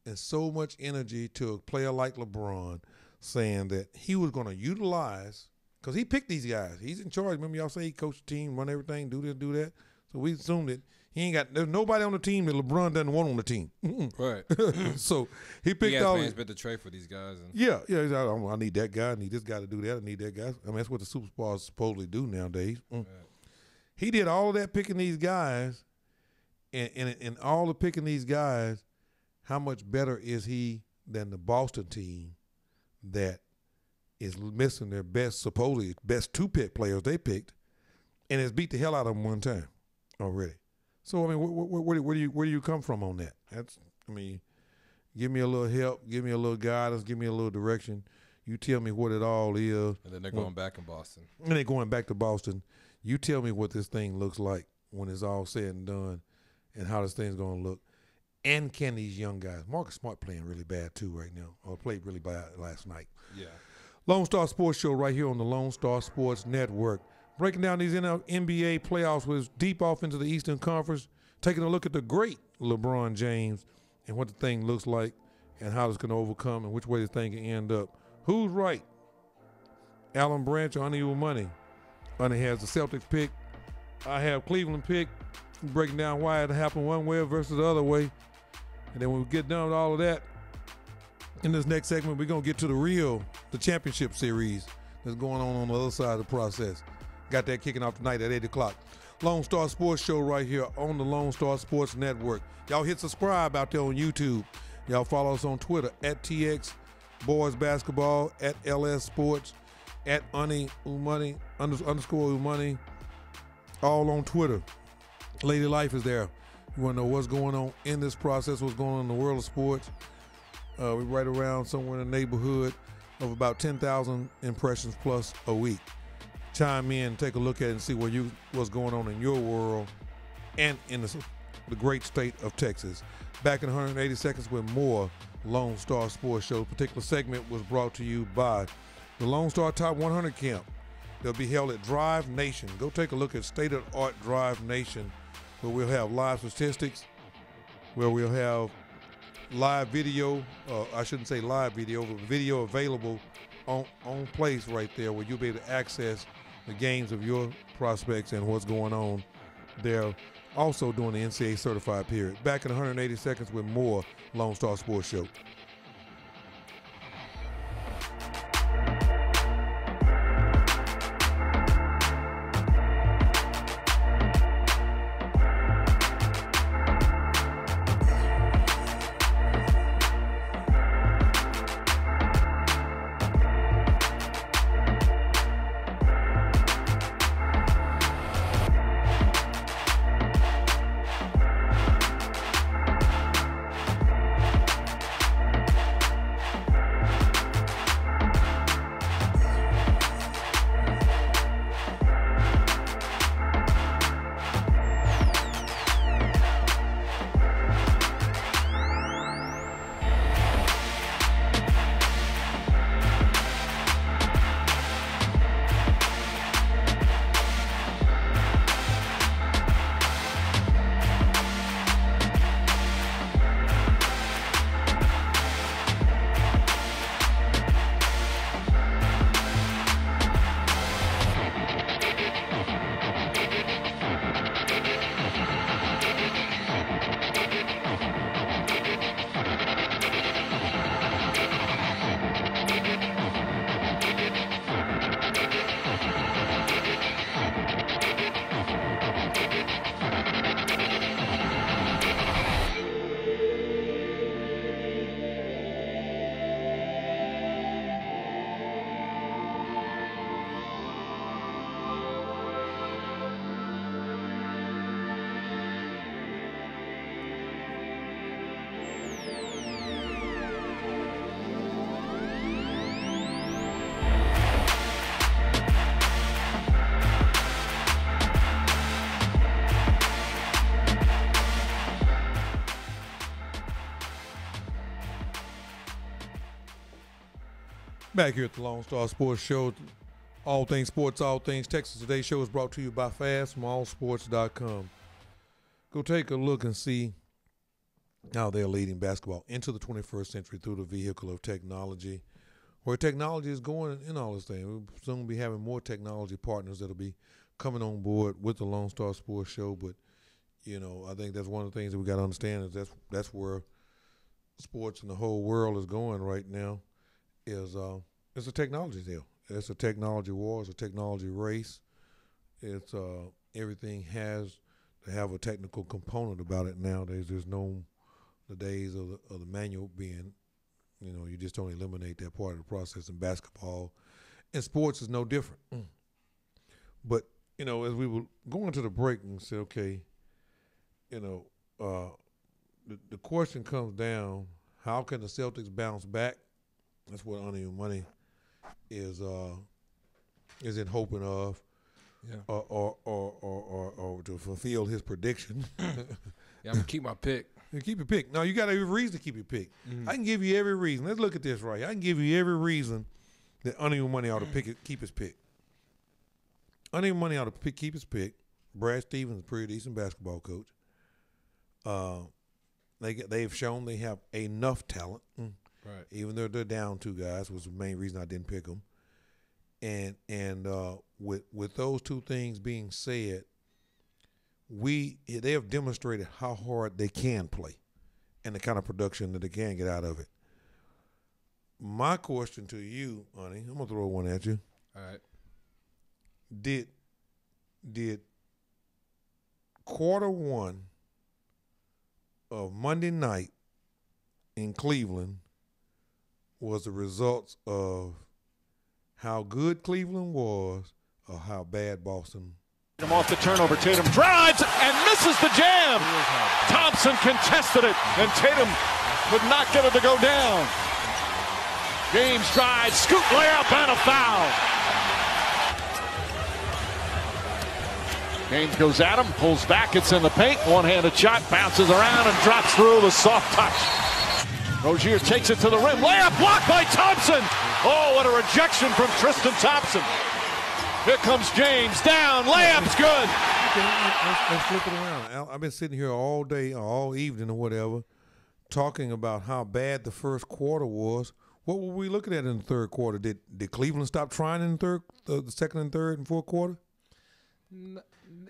and so much energy to a player like LeBron, saying that he was going to utilize, because he picked these guys. He's in charge. Remember y'all say he coached the team, run everything, do this, do that. So we assumed that there's nobody on the team that LeBron doesn't want on the team. Right. So he picked all. all. He has been the trade for these guys. And Yeah. I need that guy. I need this guy to do that. I need that guy. That's what the superstars supposedly do nowadays. Right. He did all of that picking these guys, and all the picking these guys, how much better is he than the Boston team that is missing their supposedly best 2-pick players they picked, and has beat the hell out of them one time already. So where do you come from on that? Give me a little help, give me a little guidance, give me a little direction. You tell me what it all is. And then they're going back in Boston. And they're going back to Boston. You tell me what this thing looks like when it's all said and done, and how this thing's going to look. And can these young guys, Marcus Smart playing really bad too right now, or played really bad last night. Yeah. Lone Star Sports Show right here on the Lone Star Sports Network. Breaking down these NBA playoffs with deep off into the Eastern Conference, taking a look at the great LeBron James and what the thing looks like and how it's going to overcome and which way the thing can end up. Who's right? Alan Branch or Unequal Money? Unnie has the Celtics pick. I have Cleveland pick. Breaking down why it happened one way versus the other way. And then when we get done with all of that, In this next segment, we're going to get to the championship series that's going on the other side of the process. Got that kicking off tonight at 8 o'clock. Lone Star Sports Show right here on the Lone Star Sports Network. Y'all hit subscribe out there on YouTube. Y'all follow us on Twitter at TX Boys Basketball, at LS Sports, at Umani, underscore Umani, all on Twitter. Lady Life is there. You want to know what's going on in this process, what's going on in the world of sports. We're right around somewhere in the neighborhood of about 10,000 impressions plus a week. Chime in, take a look at it, and see what's going on in your world and in the great state of Texas. Back in 180 seconds with more Lone Star Sports Show. Particular segment was brought to you by the Lone Star Top 100 Camp. They'll be held at Drive Nation. Go take a look at state-of-the-art Drive Nation, where we'll have live statistics, where we'll have live video, I shouldn't say live video, but video available on place right there, where you'll be able to access the games of your prospects and what's going on. They're also doing the NCAA certified period. Back in 180 seconds with more Lone Star Sports Show. Back here at the Lone Star Sports Show, all things sports, all things Texas. Today's show is brought to you by FastSmallSports.com. Go take a look and see how they're leading basketball into the 21st century through the vehicle of technology. Where technology is going in all this thing. We'll soon be having more technology partners that'll be coming on board with the Lone Star Sports Show. But, I think that's one of the things that we got to understand is that's where sports and the whole world is going right now. It's a technology deal. It's a technology war. It's a technology race. It's everything has to have a technical component about it nowadays. There's no the days of the manual being, you just don't eliminate that part of the process in basketball. And sports is no different. But, as we were going to the break and said, okay, the question comes down, how can the Celtics bounce back? That's what Money is in hoping of, yeah. or to fulfill his prediction. Yeah, I'm gonna keep my pick. You keep your pick. No, you got every reason to keep your pick. Mm-hmm. I can give you every reason. Let's look at this right here. I can give you every reason that Money ought to keep his pick. Money ought to keep his pick. Brad Stevens is a pretty decent basketball coach. They've shown they have enough talent. Right. Even though they're down two guys, was the main reason I didn't pick them. And with those two things being said, they have demonstrated how hard they can play and the kind of production that they can get out of it. my question to you, honey, I'm gonna throw one at you. All right. Did quarter one of Monday night in Cleveland was the results of how good Cleveland was or how bad Boston? Tatum off the turnover. Tatum drives and misses the jam. Thompson contested it, and Tatum could not get it to go down. James drives, scoop layup, and a foul. James goes at him, pulls back, it's in the paint. One-handed shot, bounces around and drops through with a soft touch. Rozier takes it to the rim. Layup blocked by Thompson. Oh, what a rejection from Tristan Thompson. Here comes James, down, layup's good. Let's flip it around. I've been sitting here all day, all evening or whatever, talking about how bad the first quarter was. What were we looking at in the third quarter? Did Cleveland stop trying in the second and third and fourth quarter?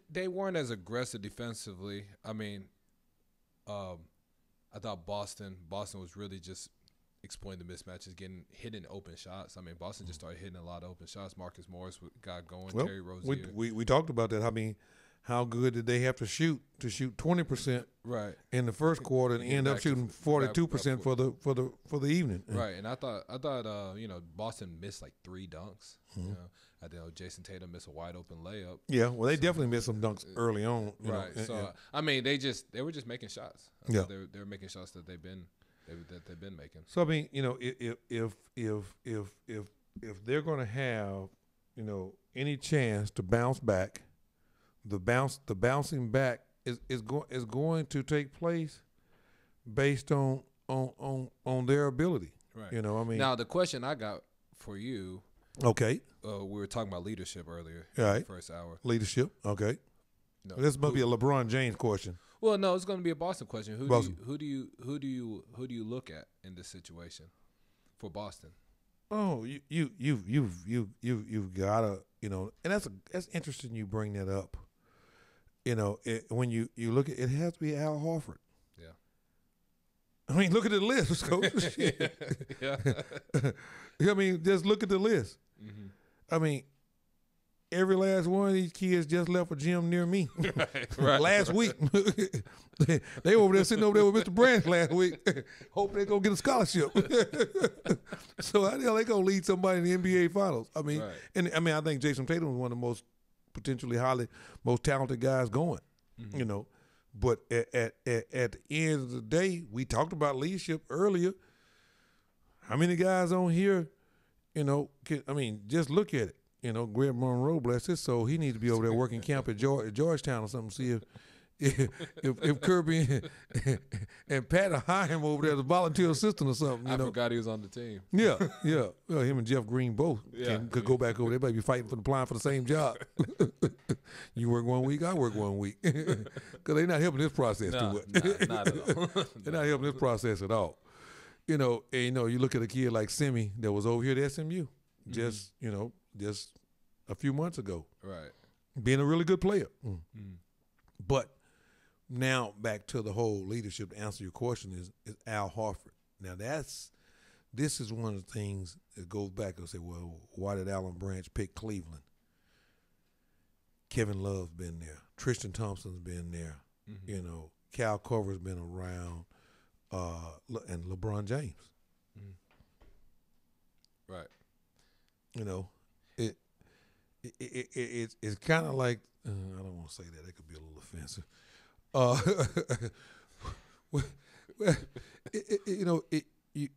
They weren't as aggressive defensively. I mean, I thought Boston was really just exploiting the mismatches, getting hitting open shots. I mean, Boston just started hitting a lot of open shots. Marcus Morris got going. Well, Terry Rozier. we talked about that. I mean, how good did they have to shoot 20% right in the first quarter and end up shooting 42% for the evening? Right, and I thought Boston missed like 3 dunks. You know, I think Jason Tatum missed a wide open layup. Yeah, well, they definitely missed some dunks early on. Right, I mean, they were just making shots. Yeah, they were making shots that they've been making. So I mean, if they're going to have any chance to bounce back, the bouncing back is going to take place based on their ability. Right. I mean, now the question I got for you. Okay. We were talking about leadership earlier. All right. In the first hour. Leadership. Okay. No, this must be a LeBron James question. Well, no, it's going to be a Boston question. Who do you look at in this situation for Boston? Oh, you've got to and that's interesting. You bring that up. When you look at it, has to be Al Horford. Yeah. I mean, look at the list, Coach. Yeah. I mean, just look at the list. Mm-hmm. I mean, every last one of these kids just left a gym near me right. last week. they over there sitting over there with Mr. Branch last week, hoping they're going to get a scholarship. So how the hell they going to lead somebody in the NBA Finals? I mean, right. I think Jason Tatum is one of the most potentially most talented guys going, But at the end of the day, we talked about leadership earlier. How many guys on here, just look at it. Greg Monroe, bless his soul, he needs to be over there working camp at Georgetown or something. See if Kirby and Pat hire him over there as a volunteer assistant or something. I forgot he was on the team. Yeah. Well, him and Jeff Green both could go back over there. They might be fighting for applying for the same job. You work 1 week, I work 1 week. Because they're not helping this process too much. Not at all. They're not helping this process at all. You look at a kid like Semi that was over here at SMU just a few months ago. Right. Being a really good player. But now back to the whole leadership, to answer your question, is Al Horford. Now this is one of the things that goes back and say, well, why did Alan Branch pick Cleveland? Kevin Love's been there. Tristan Thompson's been there. Mm-hmm. Cal Korver's been around, and LeBron James. Right. It's kind of like I don't want to say that. It could be a little offensive.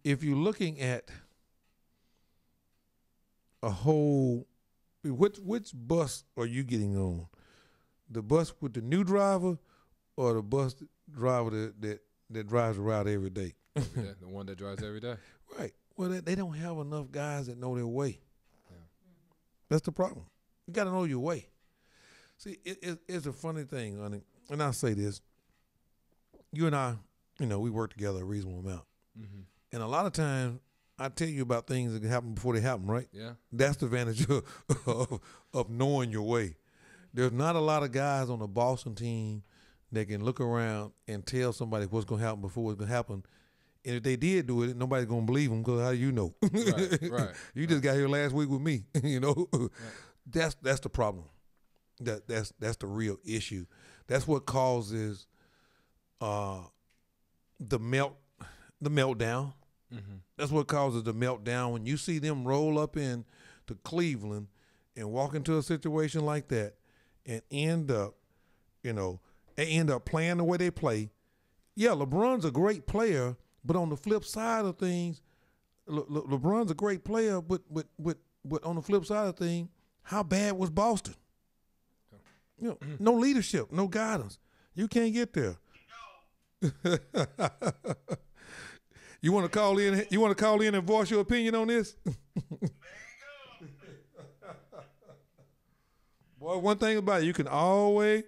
If you're looking at a whole, which bus are you getting on? The bus with the new driver, or the bus driver that drives the route every day? The one that drives every day. Right. Well, they don't have enough guys that know their way. Yeah. That's the problem. You got to know your way. See, it's a funny thing, honey. And I say this, you and I, we work together a reasonable amount. Mm-hmm. And a lot of times, I tell you about things that happen before they happen, right? Yeah. That's the advantage of knowing your way. There's not a lot of guys on the Boston team that can look around and tell somebody what's going to happen before it's going to happen And if they did do it, nobody's gonna believe them because how do you know? Right. You just got here last week with me. Right. That's the problem. That's the real issue. That's what causes the meltdown. Mm-hmm. That's what causes the meltdown when you see them roll up in to Cleveland and walk into a situation like that and end up playing the way they play. Yeah, LeBron's a great player, but on the flip side of things, LeBron's a great player, but on the flip side of things, how bad was Boston? No leadership, no guidance. You can't get there. You want to call in? You want to call in and voice your opinion on this? Boy, one thing about it, you can always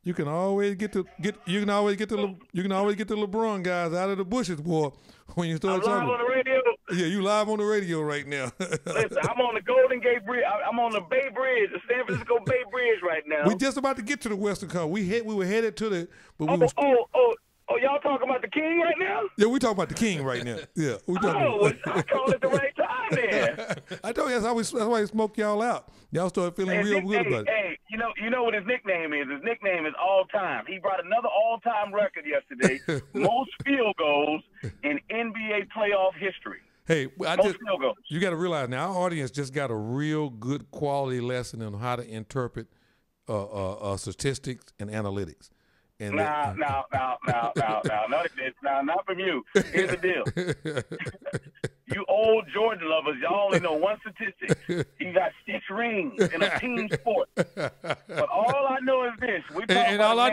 get the LeBron guys out of the bushes, boy. When you start I'm live on the radio. Yeah, you live on the radio right now. Listen, I'm on the Golden Gate Bridge. I'm on the Bay Bridge, the San Francisco Bay Bridge right now. We just about to get to the Western Coast. We were headed to the, but we y'all talking about the King right now? Yeah, we talking about the King right now. Yeah, we talking. I called it the right time then. I told you that's why he smoked y'all out. Y'all started feeling real good about it. Hey, you know what his nickname is? His nickname is All Time. He brought another all-time record yesterday, most field goals in NBA playoff history. Hey, you got to realize now our audience just got a real good quality lesson on how to interpret statistics and analytics. And now, not from you. Here's the deal. You old Jordan lovers, y'all only know one statistic. He got 6 rings in a team sport. But all I know is this. All I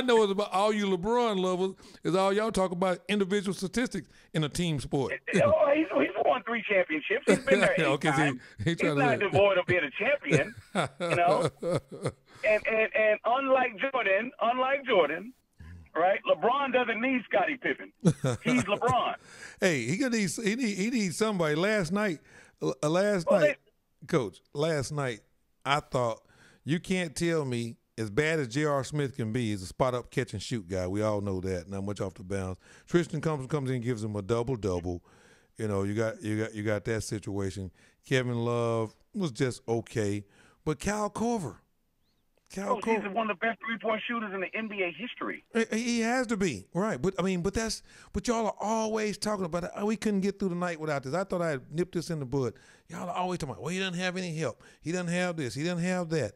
know is about all you LeBron lovers is all y'all talk about individual statistics in a team sport. He's won 3 championships. He's been there 8 times. He's not devoid of being a champion. And unlike Jordan, right? LeBron doesn't need Scottie Pippen. He's LeBron. Hey, he needs somebody. Last night, Coach. Last night, I thought you can't tell me as bad as J.R. Smith can be. He's a spot up catch and shoot guy. We all know that. Not much off the bounds. Tristan comes in and gives him a double. You got that situation. Kevin Love was just okay, but Kyle Korver. He's one of the best 3-point shooters in the NBA history. He has to be, right? But y'all are always talking about it. Oh, we couldn't get through the night without this. I thought I had nipped this in the bud. Y'all are always talking about, well, he doesn't have any help. He doesn't have this. He doesn't have that.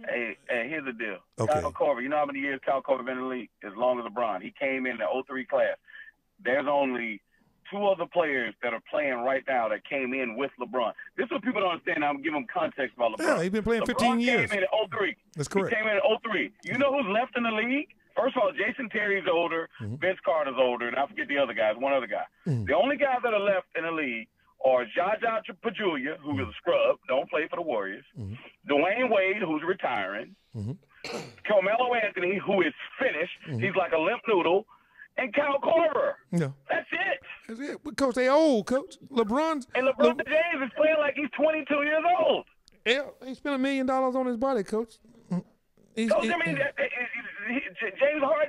Hey, here's the deal. Okay. Kyle Korver, you know how many years Kyle Korver been in the league? As long as LeBron. He came in the 03 class. There's only 2 other players that are playing right now that came in with LeBron. This is what people don't understand. I'm giving them context about LeBron. Yeah, he's been playing 15 years. Came in at 03. That's correct. He came in at 03. You know who's left in the league? First of all, Jason Terry's older, Vince Carter's older, and I forget the other guys, one other guy. The only guys that are left in the league are Jaja Pajulia, who is a scrub, don't play for the Warriors, Dwayne Wade, who's retiring, Carmelo Anthony, who is finished. He's like a limp noodle, and Kyle Korver. Yeah. That's it. That's it. Because they old, Coach. LeBron James is playing like he's 22 years old. Yeah, he spent $1 million on his body, Coach. James Harden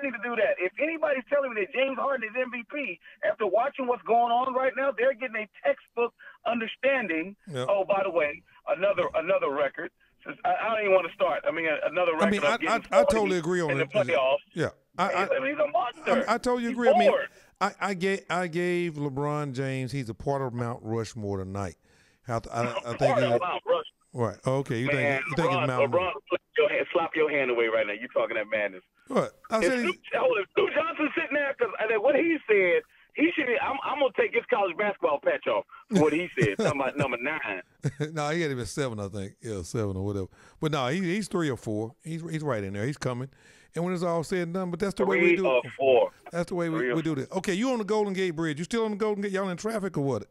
need to do that. If anybody's telling me that James Harden is MVP, after watching what's going on right now, they're getting a textbook understanding. Yep. Oh, by the way, another record. I don't even want to start. Another record. I totally agree on in the playoffs. Yeah. He's a monster. I totally agree. I gave LeBron James. He's a part of Mount Rushmore tonight. I think he's Mount Rushmore. Right. Okay. You think he's Mount LeBron? Slap your hand away right now. You talking that madness? What? If Stu Johnson sitting there, because what he said, he should. I'm gonna take his college basketball patch off for what he said. Talking about number 9. No, he had him at 7, I think. Yeah, 7 or whatever. But no, he's 3 or 4. He's right in there. He's coming. And when it's all said and done, but that's the way we do it. 3 or 4. That's the way we do this. Okay, you on the Golden Gate Bridge? You still on the Golden Gate? Y'all in traffic or what?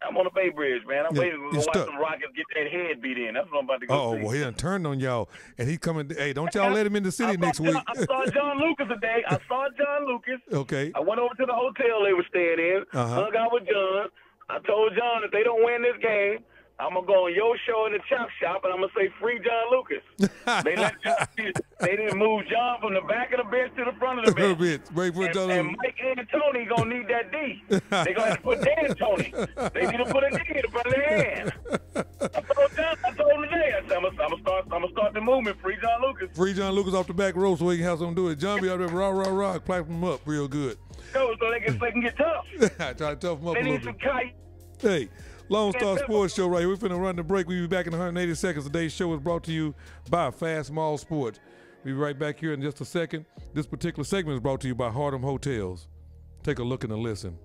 I'm on the Bay Bridge, man. I'm waiting to watch some Rockets get that head beat in. That's what I'm about to go see. Well, he done turned on y'all, and he coming. Hey, don't y'all let him in the city next week. I saw John Lucas today. Okay. I went over to the hotel they were staying in, hung out with John. I told John if they don't win this game, I'm gonna go on your show in the chop shop, and I'm gonna say free John Lucas. They didn't move John from the back of the bench to the front of the bench. And Mike and Tony gonna need that D. They gonna have to put Dan Tony. They need to put a D in the front of their hand. I told him today. I said I'm gonna start the movement. Free John Lucas. Free John Lucas off the back row so he can have something to do it. John be out there rah rah rah, clap him up real good. So they can get tough. Try to tough him up They a little need some bit. kite. Hey, Lone Star Sports Show right here. We're finna run the break. We'll be back in 180 seconds. Today's show is brought to you by Fast Mall Sports. We'll be right back here in just a second. This particular segment is brought to you by Harlem Hotels. Take a look and a listen.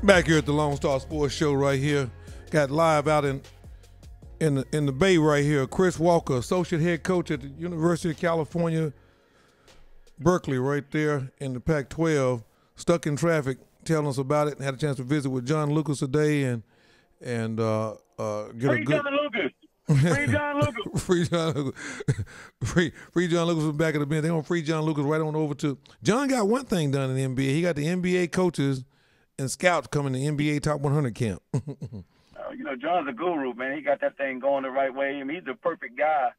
Back here at the Lone Star Sports Show right here. Got live out in the Bay right here. Chris Walker, associate head coach at the University of California, Berkeley right there in the Pac-12. Stuck in traffic, telling us about it, and had a chance to visit with John Lucas today and get Free John Lucas. Free John Lucas. Free John Lucas. Free John Lucas from back of the bench. They're going to free John Lucas right on over to. John got one thing done in the NBA. He got the NBA coaches and scouts coming to NBA Top 100 camp. John's a guru, man. He got that thing going the right way. I mean, he's the perfect guy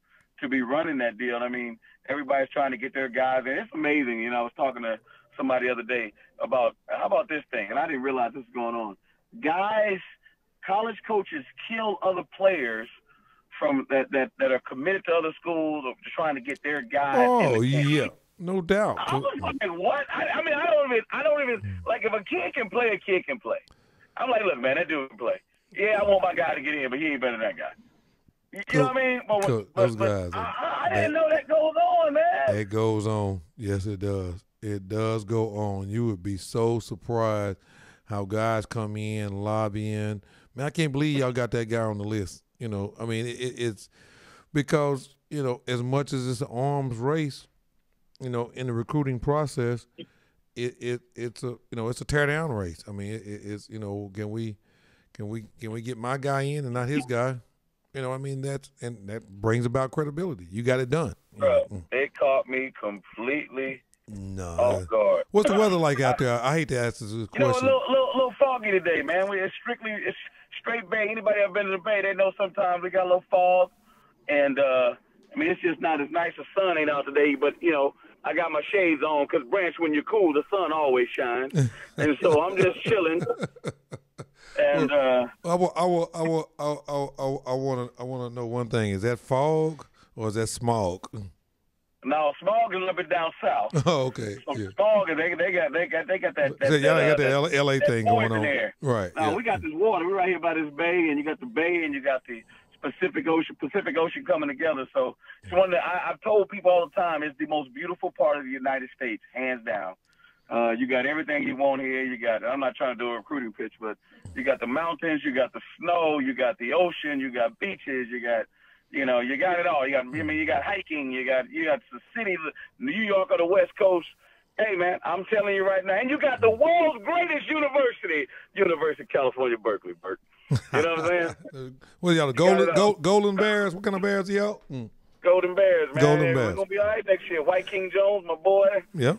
to be running that deal. I mean, everybody's trying to get their guys in. It's amazing. I was talking to somebody the other day about how about this thing, and I didn't realize this was going on. Guys, college coaches kill other players from that are committed to other schools or trying to get their guys. Oh, yeah. No doubt. I was like, what? I mean, I don't even like if a kid can play, a kid can play. I'm like, look, man, that dude can play. Yeah, I want my guy to get in, but he ain't better than that guy. You know what I mean? Those guys. I didn't know that goes on, man. It goes on. Yes, it does. It does go on. You would be so surprised how guys come in, lobbying. Man, I can't believe y'all got that guy on the list. I mean, it's because, as much as it's an arms race, in the recruiting process, it's a tear down race. I mean, it's can we get my guy in and not his guy? You know, I mean, that brings about credibility. You got it done. Bro, it caught me completely off guard. What's the weather like out there? I hate to ask this question. You know, a little foggy today, man. It's straight Bay. Anybody ever been to the Bay, they know sometimes we got a little fog. And, I mean, it's just not as nice. The sun ain't out today, but, you know, I got my shades on because, Branch, when you're cool, the sun always shines. And so I'm just chilling. And I want to know one thing. Is that fog or is that smog? No, smog is a little bit down south. Oh, okay. So smog is they got that. So y'all got that LA thing going on, there. Right? Now we got this water. We're right here by this bay, and you got the bay, and you got the Pacific Ocean coming together. So it's one that I've told people all the time. It's the most beautiful part of the United States, hands down. You got everything you want here. You got. I'm not trying to do a recruiting pitch, but you got the mountains, you got the snow, you got the ocean, you got beaches, you got. You know, you got it all. You got, you got hiking. You got the city, New York or the West Coast. Hey, man, I'm telling you right now. And you got the world's greatest university, University of California, Berkeley, Bert. You know what I'm saying? What y'all, the Golden Bears? What kind of Bears are y'all? Golden Bears, man. Golden Bears. We're going to be all right next year. White King Jones, my boy. Yeah.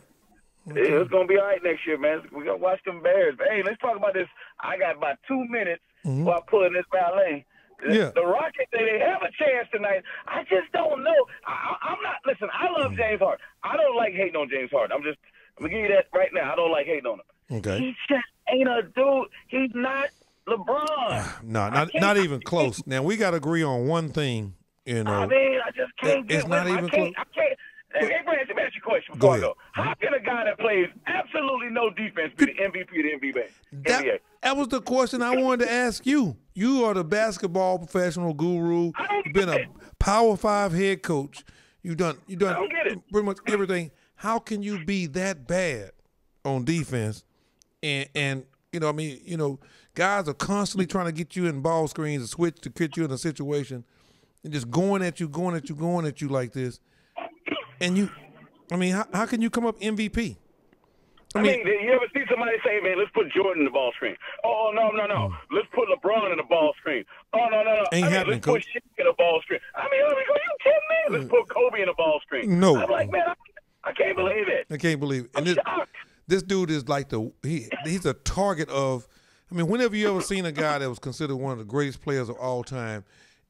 Okay. It's going to be all right next year, man. We're going to watch them Bears. But, hey, let's talk about this. I got about 2 minutes while pulling this ballet. Yeah. The Rockets, they have a chance tonight. I just don't know. I'm not. Listen, I love James Harden. I don't like hating on James Harden. I'm going to give you that right now. I don't like hating on him. Okay. He just ain't a dude. He's not LeBron. No, not even close. Now, we got to agree on one thing, you know. I mean, I just can't get it's not even close. I can't. Hey, Brad, let me ask you a question before I go. How can a guy that plays absolutely no defense be the MVP of the NBA? That was the question I wanted to ask you. You are the basketball professional guru. You've been a Power 5 head coach. You've done pretty much everything. How can you be that bad on defense? And you know, I mean, you know, guys are constantly trying to get you in ball screens and switch to get you in a situation and just going at you like this. And you, I mean, how can you come up MVP? I mean, you ever see somebody say, man, let's put Jordan in the ball screen? Oh, no. Let's put LeBron in the ball screen. Oh, no. Ain't happening, let's Coach. put Shaq in the ball screen. I mean, are you kidding me? Let's put Kobe in the ball screen. No. I'm like, man, I can't believe it. I can't believe it. And I'm shocked. This dude is like he's a target of, I mean, whenever you ever seen a guy that was considered one of the greatest players of all time,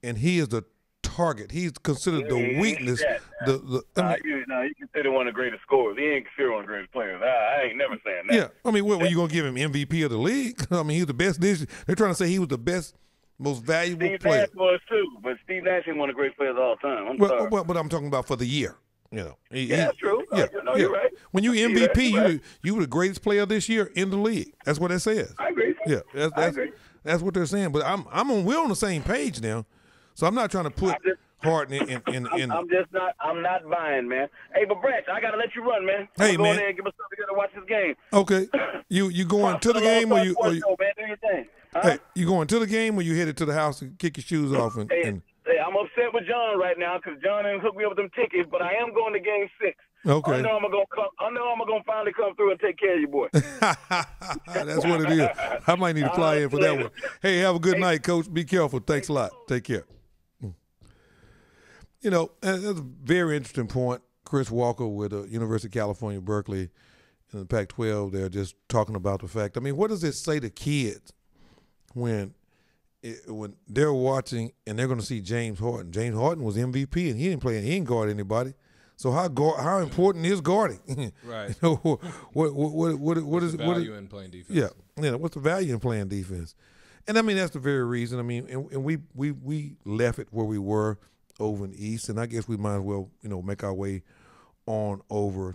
and he is the target. He's considered the weakness. You consider one of the greatest scorers. He ain't considered one of the greatest players. I ain't never saying that. Yeah, I mean, what, were you gonna give him MVP of the league? I mean, he's the best. They're trying to say he was the best, most valuable Steve player. Nash was too, but Steve Nash ain't one of the great players of all time. I'm sorry. But I'm talking about for the year. You know. That's true. You're right. When you MVP, you were the greatest player this year in the league. That's what it says. I agree. Yeah, I agree. That's what they're saying. But we're on the same page now, so I'm not trying to put Harden in. I'm not buying, man. Hey, but Brett, I gotta let you run, man. Hey, go man. in there and give us something to watch this game. Okay, you going to the game or you? Man, do your thing. Huh? Hey, you going to the game or you headed to the house and kick your shoes off and Hey, I'm upset with John right now because John didn't hook me up with them tickets, but I am going to Game 6. Okay. I know I'm gonna finally come through and take care of you, boy. That's what it is. I might need to fly in for that one. Hey, have a good night, Coach. Be careful. Thanks a lot. Take care. You know, that's a very interesting point. Chris Walker with the University of California, Berkeley, in the Pac-12, they're just talking about the fact. I mean, what does it say to kids when they're watching and they're going to see James Harden? James Harden was MVP and he didn't play and he didn't guard anybody. So how important is guarding? Right. You know, what is the value in playing defense? Yeah. What's the value in playing defense? And I mean that's the very reason. I mean, and we left it where we were over in the East, and I guess we might as well make our way on over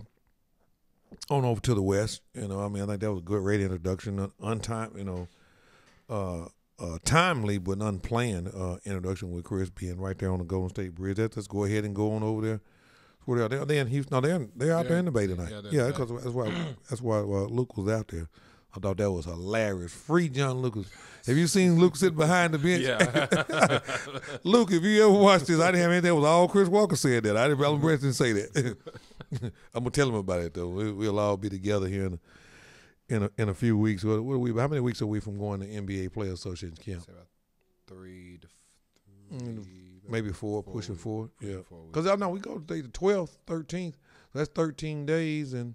to the West. You know, I mean, I think that was a good great introduction, timely but unplanned introduction with Chris being right there on the Golden State Bridge. Let's go ahead and go on over there. Where they're in Houston. No, they're out there in the Bay tonight. Yeah, because that's why Luke was out there. I thought that was hilarious. Free John Lucas. Have you seen Luke sitting behind the bench? Yeah. Luke, if you ever watched this, I didn't have anything. That was all Chris Walker said that. Alan Brett didn't say that. I'm gonna tell him about it though. We'll all be together here in a few weeks. What are we? How many weeks are we from going to NBA Player Association camp? Say about Maybe 4, pushing 4. Yeah. 4 weeks. Because I know we go to the 12th, 13th. That's 13 days. And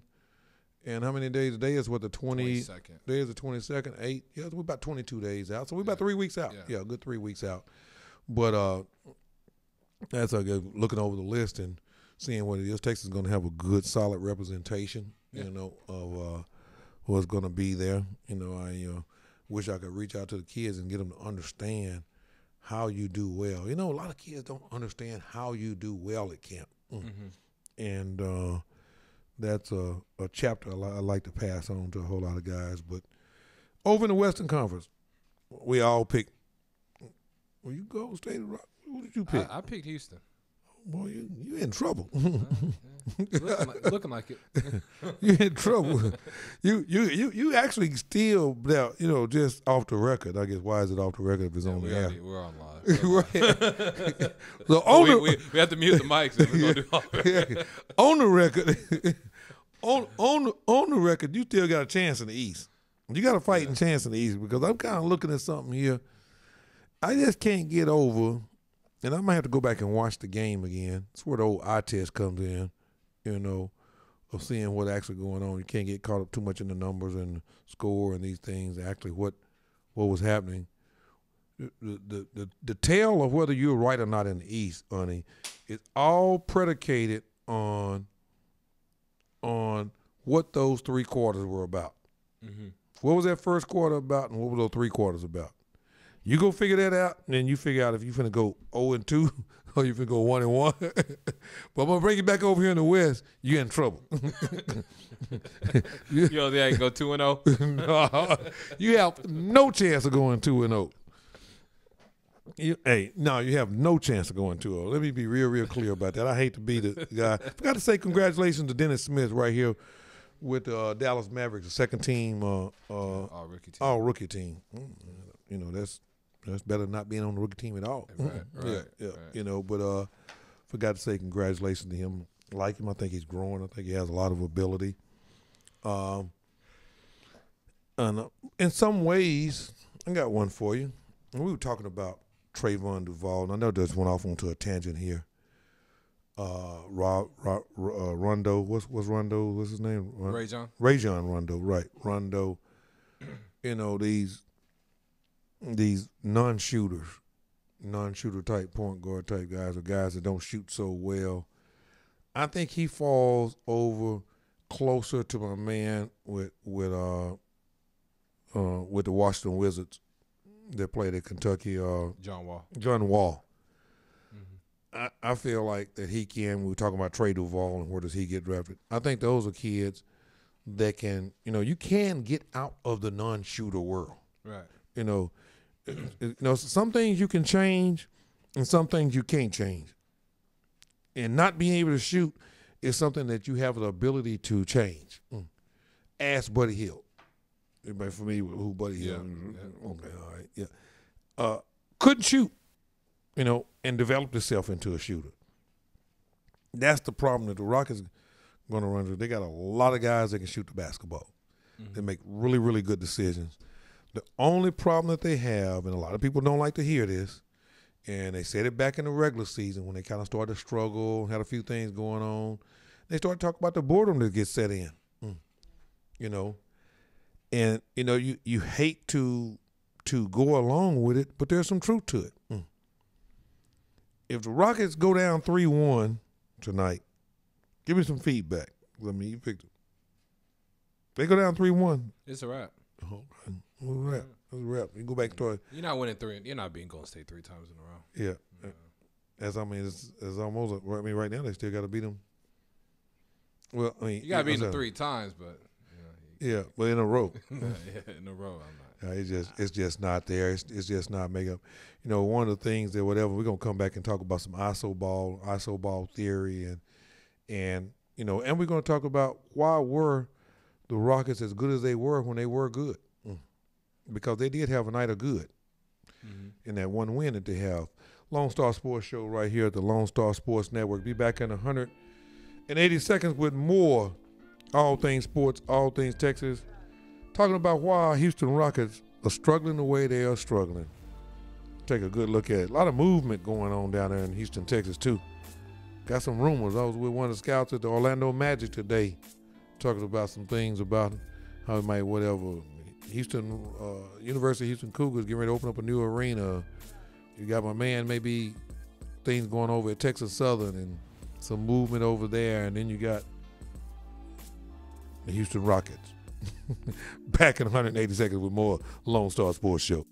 how many days? Today is what, the 22nd. Today is the 22nd, 8. Yeah, we're about 22 days out. So we're about 3 weeks out. Yeah, a good 3 weeks out. But that's looking over the list and seeing what it is. Texas is going to have a good, solid representation, of what's going to be there. I wish I could reach out to the kids and get them to understand how you do well. A lot of kids don't understand how you do well at camp. And that's a chapter I like to pass on to a whole lot of guys. But over in the Western Conference, we all picked. Well, you go State of Rock. Who did you pick? I picked Houston. Boy, you in trouble. Looking like it. You in trouble. You actually still just off the record. I guess why is it off the record if it's on the air? We're on live. Right. So we have to mute the mics and we're gonna do all right. On the record, on the record, you still got a chance in the East. You got a fighting chance in the East because I'm kind of looking at something here. I just can't get over. And I might have to go back and watch the game again. That's where the old eye test comes in, of seeing what's actually going on. You can't get caught up too much in the numbers and the score and these things, actually what was happening. The tale of whether you're right or not in the East, honey, is all predicated on what those 3 quarters were about. Mm-hmm. What was that first quarter about and what were those 3 quarters about? You go figure that out, and then you figure out if you're finna go 0-2 or you finna go 1-1. But I'm gonna bring it back over here in the West. You're in trouble. You don't think I can go 2-0? No, you have no chance of going 2-0. You have no chance of going 2-0. Let me be real clear about that. I hate to be the guy. Forgot to say congratulations to Dennis Smith right here with Dallas Mavericks, the second team, all rookie team. That's better than not being on the rookie team at all. Right. But forgot to say congratulations to him. Like him, I think he's growing. I think he has a lot of ability. And in some ways, I got one for you. And we were talking about Trayvon Duval, and I know just went off onto a tangent here. Rondo, what's Rondo? What's his name? Rajon Rondo, right? Rondo. These non-shooter type point guard type guys, or guys that don't shoot so well. I think he falls over closer to my man with the Washington Wizards that played at Kentucky. John Wall. Mm-hmm. I feel like that he can. We were talking about Trey Duval and where does he get drafted. I think those are kids that can. You can get out of the non-shooter world. Right. Some things you can change and some things you can't change. And not being able to shoot is something that you have the ability to change. Ask Buddy Hield. Everybody familiar with who Buddy Hield is? Yeah. Okay, all right, yeah. Couldn't shoot, and developed himself into a shooter. That's the problem that the Rockets going to run into. They got a lot of guys that can shoot the basketball. Mm-hmm. They make really, really good decisions. The only problem that they have, and a lot of people don't like to hear this, and they said it back in the regular season when they kind of started to struggle, had a few things going on, they started talking about the boredom that gets set in, And, you hate to go along with it, but there's some truth to it. If the Rockets go down 3-1 tonight, give me some feedback. You picked it. They go down 3-1. It's a wrap. Okay. It's a wrap. You go back to it. You're not winning 3. You're not beating Golden State 3 times in a row. Yeah. It's almost. Right now they still got to beat them. Well, you got to beat them 3 times, but. Yeah, but in a row. In a row, I'm not. It's just not there. It's just not making up. One of the things that we're gonna come back and talk about some iso ball theory, and we're gonna talk about why were the Rockets as good as they were when they were good, because they did have a night of good in that one win that they have. Lonestar Sports Show right here at the Lonestar Sports Network. Be back in 180 seconds with more. All things sports, all things Texas. Talking about why Houston Rockets are struggling the way they are struggling. take a good look at it. A lot of movement going on down there in Houston, Texas, too. Got some rumors. I was with one of the scouts at the Orlando Magic today, talking about some things about how it might whatever. Houston, University of Houston Cougars getting ready to open up a new arena. You got my man, maybe things going over at Texas Southern and some movement over there, and then you got the Houston Rockets. Back in 180 seconds with more Lone Star Sports Show.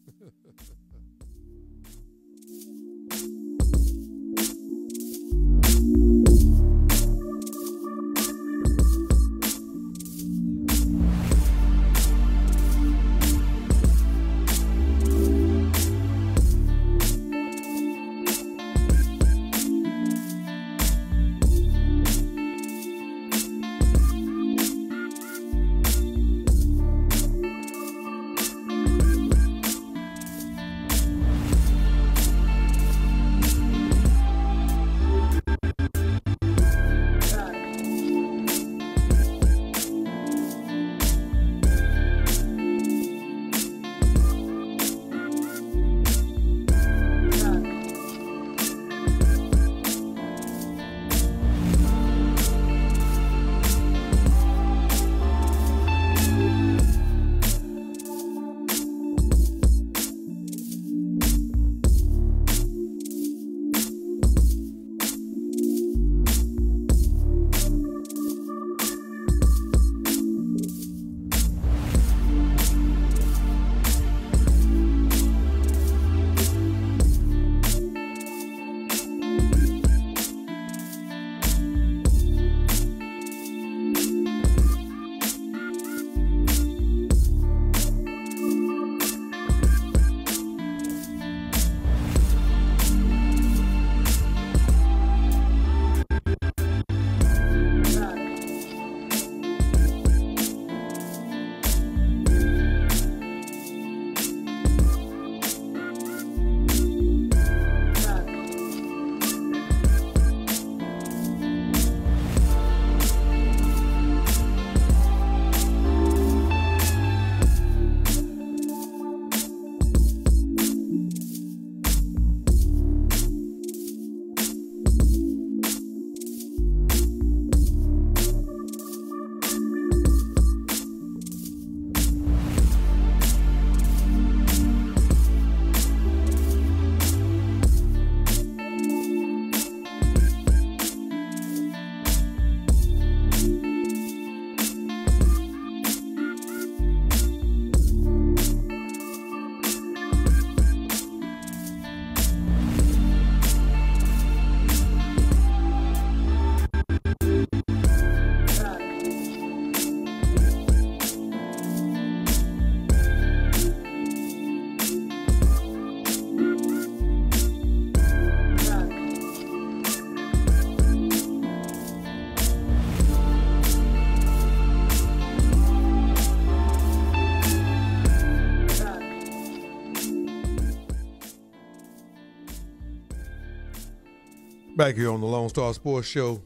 Back here on the Lone Star Sports Show,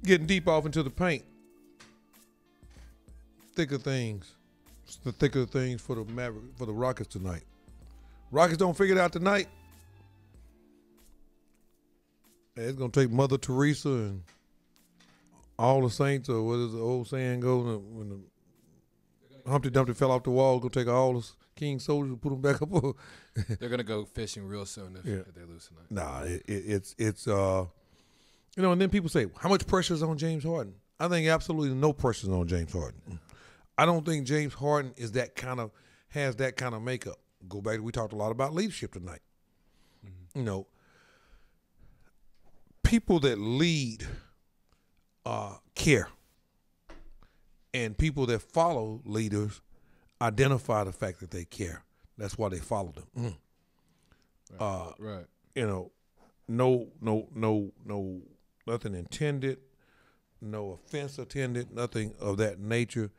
getting deep off into the paint. Thicker things. It's the thicker things for the Rockets tonight. Rockets don't figure it out tonight. It's going to take Mother Teresa and all the saints, or what does the old saying go, when the Humpty Dumpty fell off the wall, it's going to take all the King soldiers and put them back up. They're going to go fishing real soon if they lose tonight. Nah, it's and then people say, how much pressure is on James Harden? I think absolutely no pressure is on James Harden. I don't think James Harden has that kind of makeup. Go back, we talked a lot about leadership tonight. Mm-hmm. People that lead care. And people that follow leaders identify the fact that they care. That's why they follow them. Right. No, nothing intended, no offense intended, nothing of that nature.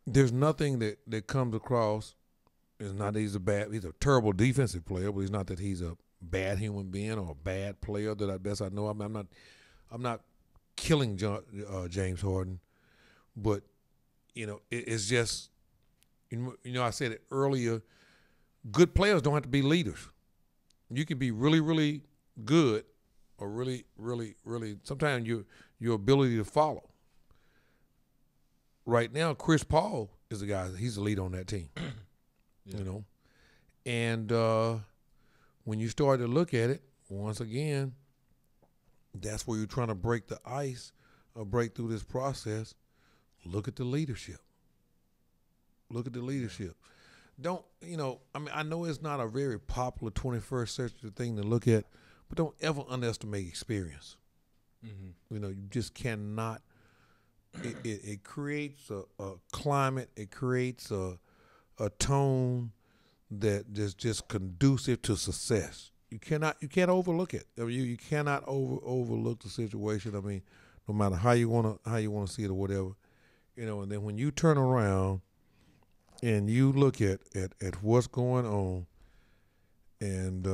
There's nothing that comes across. It's not that he's a terrible defensive player, but it's not that he's a bad human being or a bad player that I know. I'm not killing James Harden, but it's just, I said it earlier, good players don't have to be leaders. You can be really, really good, or really, really, really. Sometimes your ability to follow. Right now, Chris Paul is the guy. He's the lead on that team. Yeah. You know, and when you start to look at it, once again, that's where you're trying to break the ice or break through this process. Look at the leadership. Look at the leadership. Don't, I know it's not a very popular 21st century thing to look at, but don't ever underestimate experience. Mm-hmm. You just cannot. It creates a climate. It creates a tone that is just conducive to success. You can't overlook it. I mean, you cannot overlook the situation. I mean, no matter how you wanna see it or whatever, And then when you turn around and you look at what's going on, and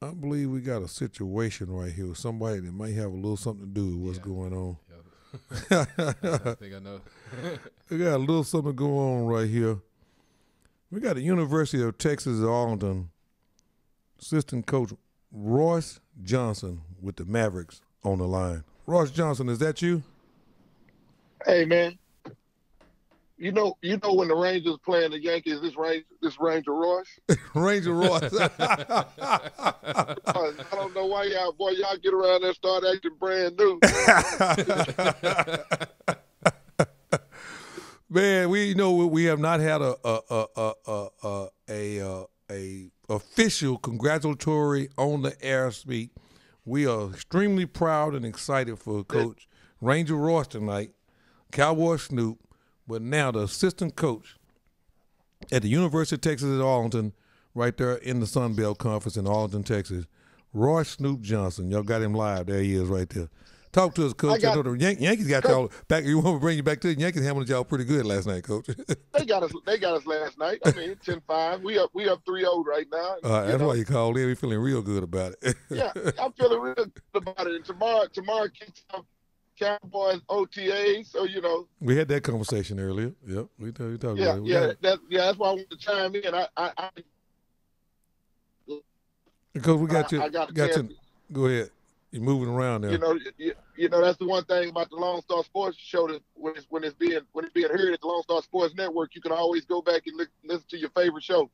I believe we got a situation right here with somebody that might have a little something to do with what's going on. Yeah. I think I know. We got a little something going on right here. We got the University of Texas at Arlington assistant coach Royce Johnson with the Mavericks on the line. Royce Johnson, is that you? Hey man, you know when the Rangers playing the Yankees, this Ranger Royce. Ranger Royce. I don't know why y'all get around there and start acting brand new. Man, we have not had a official congratulatory on the air speak. We are extremely proud and excited for Coach Ranger Royce tonight, Cowboy Snoop, but now the assistant coach at the University of Texas at Arlington, right there in the Sun Belt Conference in Arlington, Texas, Royce Snoop Johnson. Y'all got him live. There he is right there. Talk to us, Coach. I know the Yankees got y'all back. You want to bring you back to the Yankees? Handled y'all pretty good last night, Coach. They got us last night. I mean, 10-5. We up 3-0 right now. That's why you called in. We feeling real good about it. Yeah, I'm feeling real good about it. And tomorrow kicks off Cowboys OTA. So we had that conversation earlier. Yep, we talked about it. That's why I wanted to chime in. Because we got you. Go ahead. You're moving around there. That's the one thing about the Lonestar Sports Show, that when it's being heard at the Lonestar Sports Network, you can always go back and listen to your favorite show.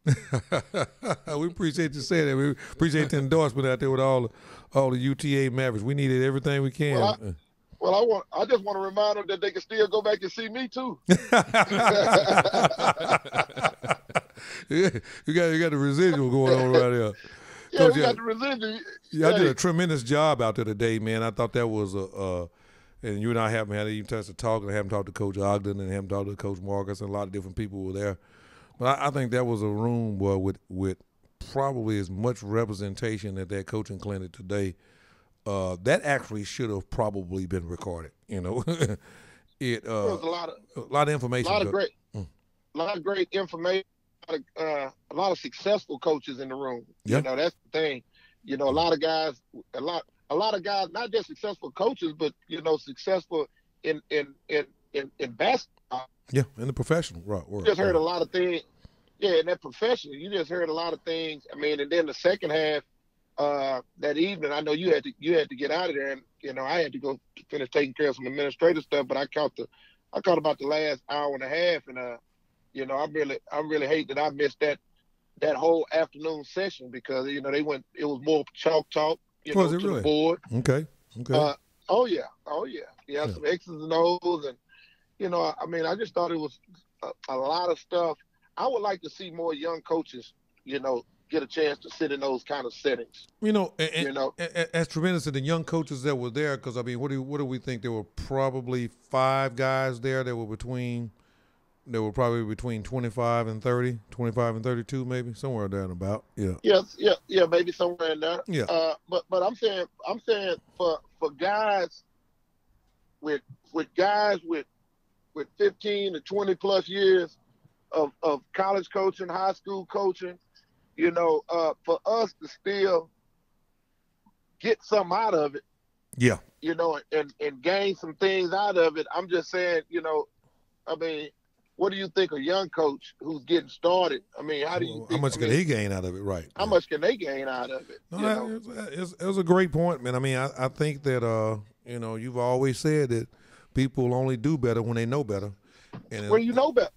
We appreciate you saying that. We appreciate the endorsement out there with all the UTA Mavericks. We needed everything we can. I just want to remind them that they can still go back and see me too. You got the residual going on right there. Yeah, we got the residual. Y'all did a tremendous job out there today, man. I thought that was and you and I haven't had even chance to talk, and I haven't talked to Coach Ogden and haven't talked to Coach Marcus, and a lot of different people were there. But I think that was a room with probably as much representation at that coaching clinic today. That actually should have probably been recorded. There was a lot of information. A lot of great information. A lot of successful coaches in the room. Yeah. That's the thing. A lot of guys, not just successful coaches, but successful in basketball. Yeah, in the professional world. You just heard a lot of things. Yeah, in that profession, you just heard a lot of things. I mean, and then the second half that evening, I know you had to get out of there, and I had to go finish taking care of some administrative stuff. But I caught about the last hour and a half, and I really hate that I missed that whole afternoon session, because it was more chalk talk, was it to really? the board. Okay. Oh yeah, some X's and O's, and I just thought it was a lot of stuff. I would like to see more young coaches, get a chance to sit in those kind of settings. As tremendous as the young coaches that were there, because what do we think? There were probably 5 guys there that were probably between 25 and 30, 25 and 32, maybe somewhere there and about. Yeah. Yes, yeah, maybe somewhere in there. Yeah. But I'm saying for guys with 15 to 20 plus years of college coaching, high school coaching, for us to still get something out of it. Yeah. And gain some things out of it. I'm just saying, what do you think a young coach who's getting started? I mean, how do you think? How much can he gain out of it? Right. How much can they gain out of it? No, it was a great point, man. I mean, I think that you've always said that people only do better when they know better. And when you know better.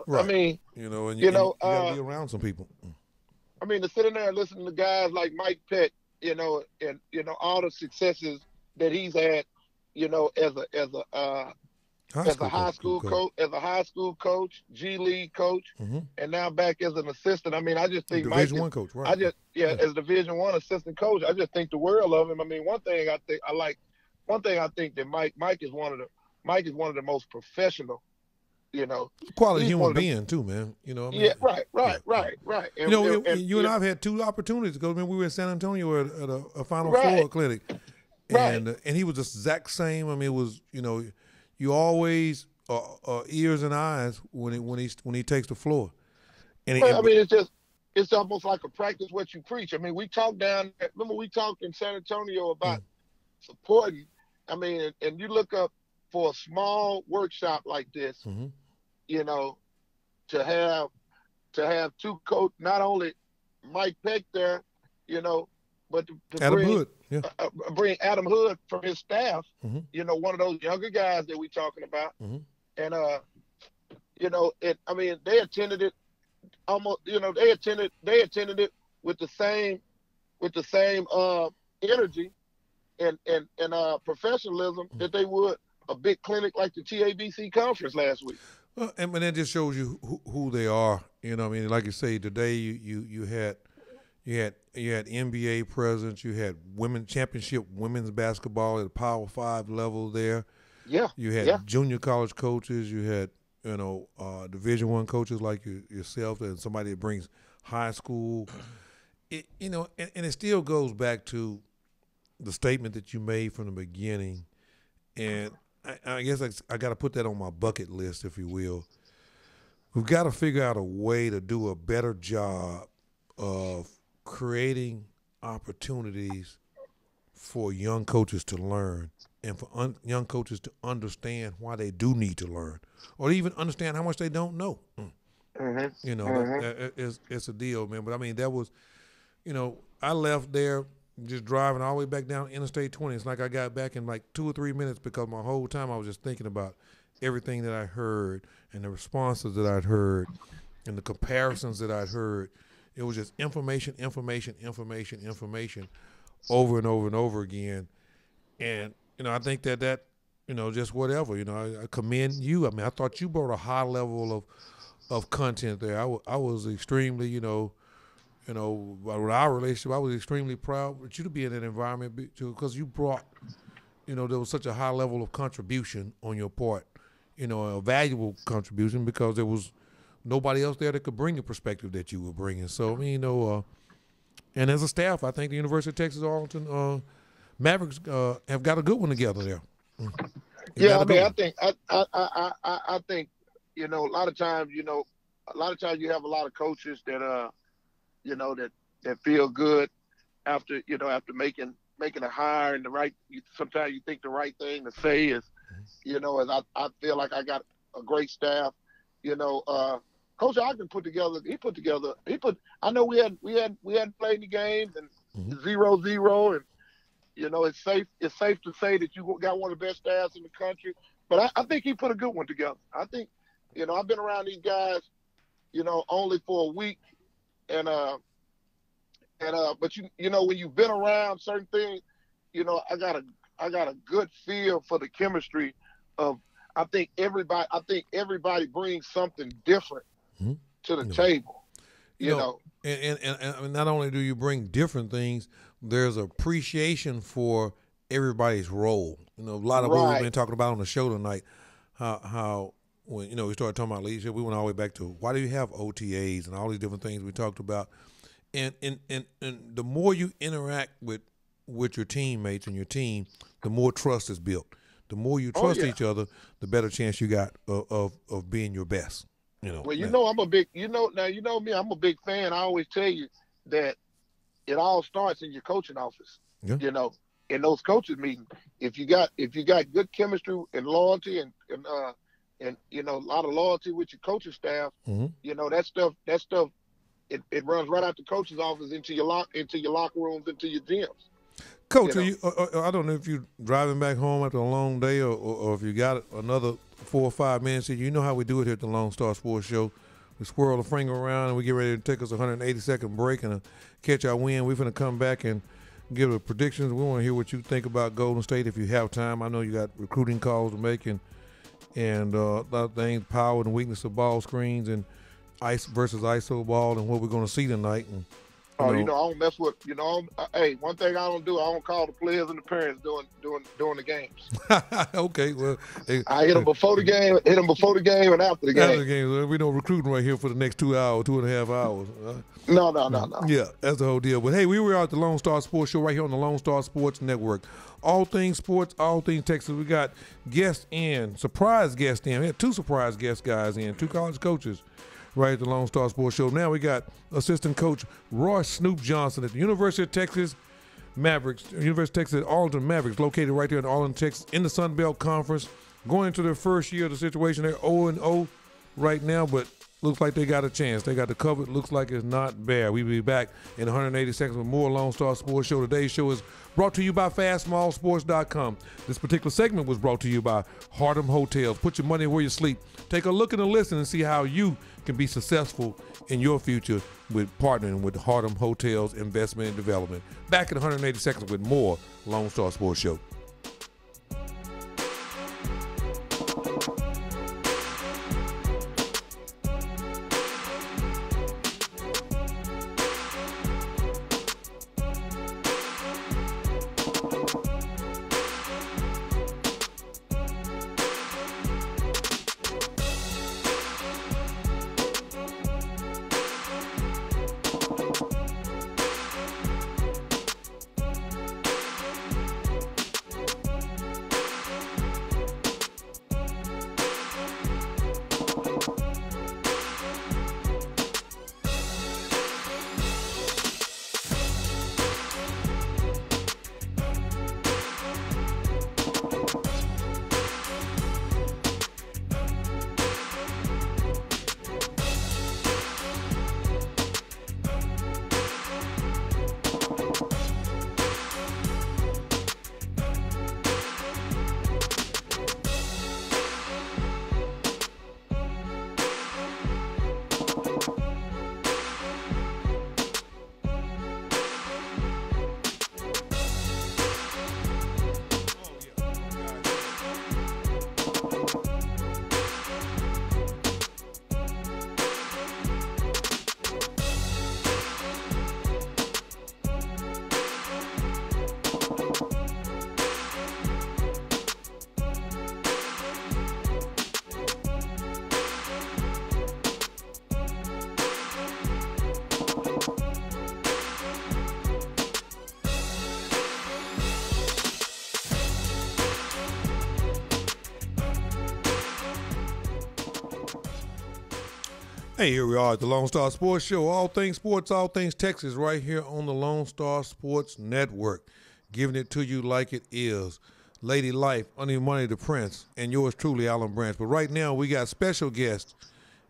Right. I mean, and you gotta be around some people. I mean, to sit in there and listen to guys like Mike Peck, and all the successes that he's had, as a high school coach, G League coach, and now back as an assistant. I mean, I just think Division I coach, right? As Division I assistant coach, I just think the world of him. I mean, one thing I think that Mike is one of the most professional. Quality human being too, man. Yeah, right. And, you and I've had 2 opportunities to go. I mean, we were in San Antonio at a Final Four clinic, and he was the exact same. I mean, it was you always ears and eyes when he takes the floor. And I mean, it's almost like a practice what you preach. I mean, we talked in San Antonio about supporting. I mean, and you look up for a small workshop like this, to have 2 coach, not only Mike Peck there, but to Adam Hood, bring Adam Hood from his staff, one of those younger guys that we're talking about, and I mean, they attended it almost, they attended it with the same energy and professionalism that they would a big clinic like the TABC conference last week. Well, and that just shows you who they are. I mean, like you say, today you had NBA presidents, you had championship women's basketball at a Power 5 level there. Yeah. You had junior college coaches, you had Division I coaches like yourself, and somebody that brings high school. And it still goes back to the statement that you made from the beginning, and I guess I got to put that on my bucket list, if you will. We've got to figure out a way to do a better job of creating opportunities for young coaches to learn and for young coaches to understand why they do need to learn, or even understand how much they don't know. It's a deal, man. But I mean, that was, I left there just driving all the way back down Interstate 20. It's like I got back in like 2 or 3 minutes because my whole time I was just thinking about everything that I heard and the responses that I'd heard and the comparisons that I'd heard. It was just information over and over and over again. And, I think that just whatever, I commend you. I mean, I thought you brought a high level of content there. I was extremely, with our relationship, I was extremely proud that you to be in that environment because you brought, there was such a high level of contribution on your part, a valuable contribution because there was nobody else there that could bring the perspective that you were bringing. So, I mean, and as a staff, I think the University of Texas Arlington Mavericks have got a good one together there. I mean, I think, a lot of times you have a lot of coaches that, that feel good after making a hire and sometimes you think the right thing to say is, as I feel like I got a great staff, Coach Ogden I know we hadn't played the games and 0-0 and, it's safe to say that you got one of the best staffs in the country, but I think he put a good one together. I think, I've been around these guys, only for a week but when you've been around certain things, I got a good feel for the chemistry of. I think everybody brings something different to the table. And not only do you bring different things, there's appreciation for everybody's role. A lot of what we've been talking about on the show tonight, how when we started talking about leadership, we went all the way back to why do you have OTAs and all these different things we talked about. And the more you interact with your teammates and your team, the more trust is built. The more you trust each other, the better chance you got of being your best. Well, I'm a big, now you know me, I'm a big fan. I always tell you that it all starts in your coaching office. Yeah. In those coaches meetings, if you got good chemistry and loyalty and and a lot of loyalty with your coaching staff. Mm-hmm. That stuff it runs right out the coach's office into your locker rooms, into your gyms. Coach, I don't know if you're driving back home after a long day or if you got another 4 or 5 minutes. You know how we do it here at the Lone Star Sports Show. We swirl the finger around and we get ready to take us a 180-second break and catch our win. We're going to come back and give the predictions. We want to hear what you think about Golden State if you have time. I know you got recruiting calls to make and other things, power and weakness of ball screens and ice versus ISO ball and what we're going to see tonight. And I don't mess with. Hey, one thing I don't do, I don't call the players and the parents during the games. Okay, well, I hit them before the game, and after the game. After the game, we don't recruiting right here for the next 2 hours, 2.5 hours. No. Yeah, that's the whole deal. But hey, we were at the Lone Star Sports Show right here on the Lone Star Sports Network. All things sports, all things Texas. We got guests in, surprise guests in. We had 2 surprise guest guys in, 2 college coaches. Right at the Lone Star Sports Show. Now we got assistant coach Roy Snoop Johnson at the University of Texas Mavericks, University of Texas Arlington Mavericks, located right there in Arlington, Texas, in the Sun Belt Conference. Going into their first year of the situation, they're 0-0 right now, but looks like they got a chance. They got the cover. Looks like it's not bad. We'll be back in 180 seconds with more Lone Star Sports Show. Today's show is brought to you by FastSmallSports.com. This particular segment was brought to you by Harlem Hotels. Put your money where you sleep. Take a look and a listen and see how you can be successful in your future with partnering with Harlem Hotels Investment and Development. Back in 180 seconds with more Lone Star Sports Show. Hey, here we are at the Lone Star Sports Show. All things sports, all things Texas, right here on the Lone Star Sports Network. Giving it to you like it is. Lady Life, Honey Money the Prince, and yours truly, Alan Branch. But right now, we got special guests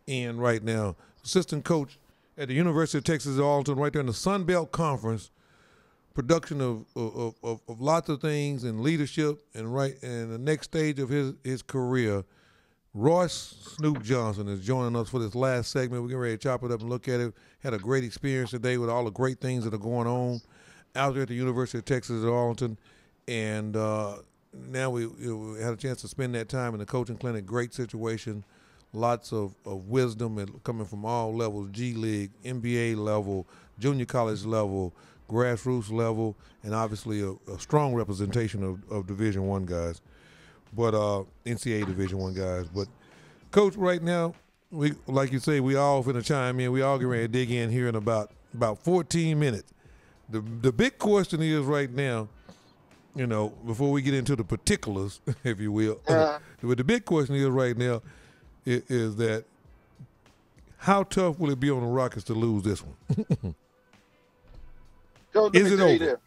in right now. Assistant coach at the University of Texas at Arlington, right there in the Sun Belt Conference. Production of lots of things and leadership and the next stage of his career. Royce Snoop Johnson is joining us for this last segment. We're getting ready to chop it up and look at it. Had a great experience today with all the great things that are going on out there at the University of Texas at Arlington. And now we had a chance to spend that time in the coaching clinic. Great situation. Lots of wisdom and coming from all levels, G League, NBA level, junior college level, grassroots level, and obviously a strong representation of Division I guys. But NCAA Division I guys. But Coach, right now, we like you say, we all finna chime in. We all get ready to dig in here in about 14 minutes. The big question is right now, before we get into the particulars, if you will, but the big question is right now is that how tough will it be on the Rockets to lose this one? Coach, is it over?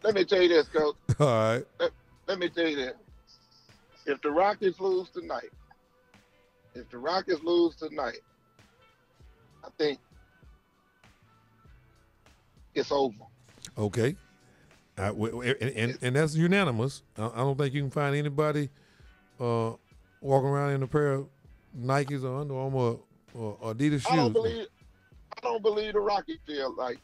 Let me tell you this, Coach. All right. Let me tell you this. If the Rockets lose tonight, If the Rockets lose tonight, I think it's over. Okay. And that's unanimous. I don't think you can find anybody walking around in a pair of Nikes or Under Armour or Adidas shoes. I don't believe the Rockets feel like.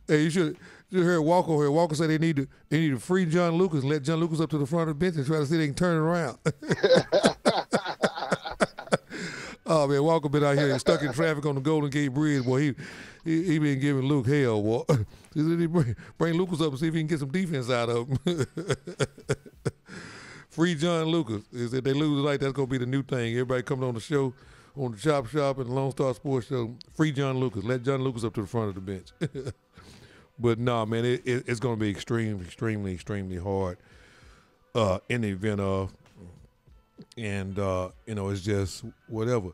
Hey, you should hear Walker here. Walker said they need to free John Lucas and let John Lucas up to the front of the bench and try to see if they can turn it around. Oh man, Walker been out here stuck in traffic on the Golden Gate Bridge. Boy, he been giving Luke hell. Boy, he bring Lucas up and see if he can get some defense out of him. Free John Lucas. If they lose tonight, that's gonna be the new thing. Everybody coming on the show, on the Chop Shop and the Lone Star Sports Show. Free John Lucas. Let John Lucas up to the front of the bench. But no, man, it's gonna be extremely hard in the event of. And, it's just whatever.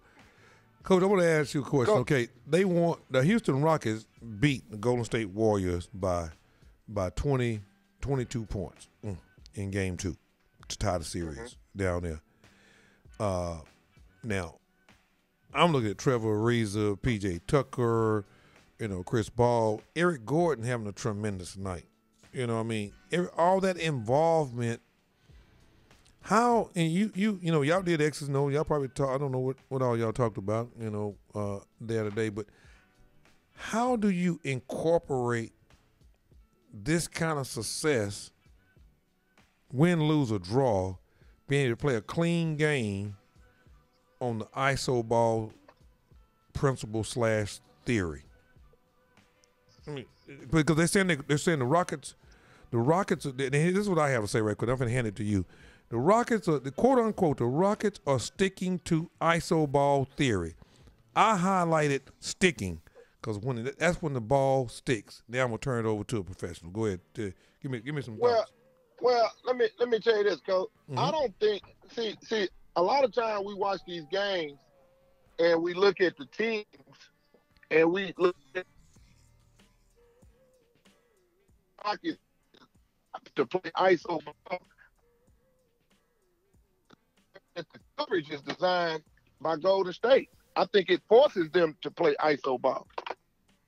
Coach, I want to ask you a question. Okay, the Houston Rockets beat the Golden State Warriors by 22 points in Game 2 to tie the series down there. Now, I'm looking at Trevor Ariza, P.J. Tucker, Chris Ball, Eric Gordon having a tremendous night. You know what I mean? All that involvement. How, and y'all did X's and O's. Y'all probably I don't know what all y'all talked about, the other day, but how do you incorporate this kind of success, win, lose, or draw, being able to play a clean game on the ISO ball principle / theory? I mean, because they're saying the Rockets, this is what I have to say right quick. I'm going to hand it to you. The Rockets are, the quote unquote, the Rockets are sticking to ISO ball theory. I highlighted sticking because that's when the ball sticks. Now I'm gonna turn it over to a professional. Go ahead, give me some thoughts. Well, let me tell you this, Coach. I don't think see a lot of times we watch these games and we look at the teams and we look at Rockets to play ISO ball. The coverage is designed by Golden State. I think it forces them to play ISO ball.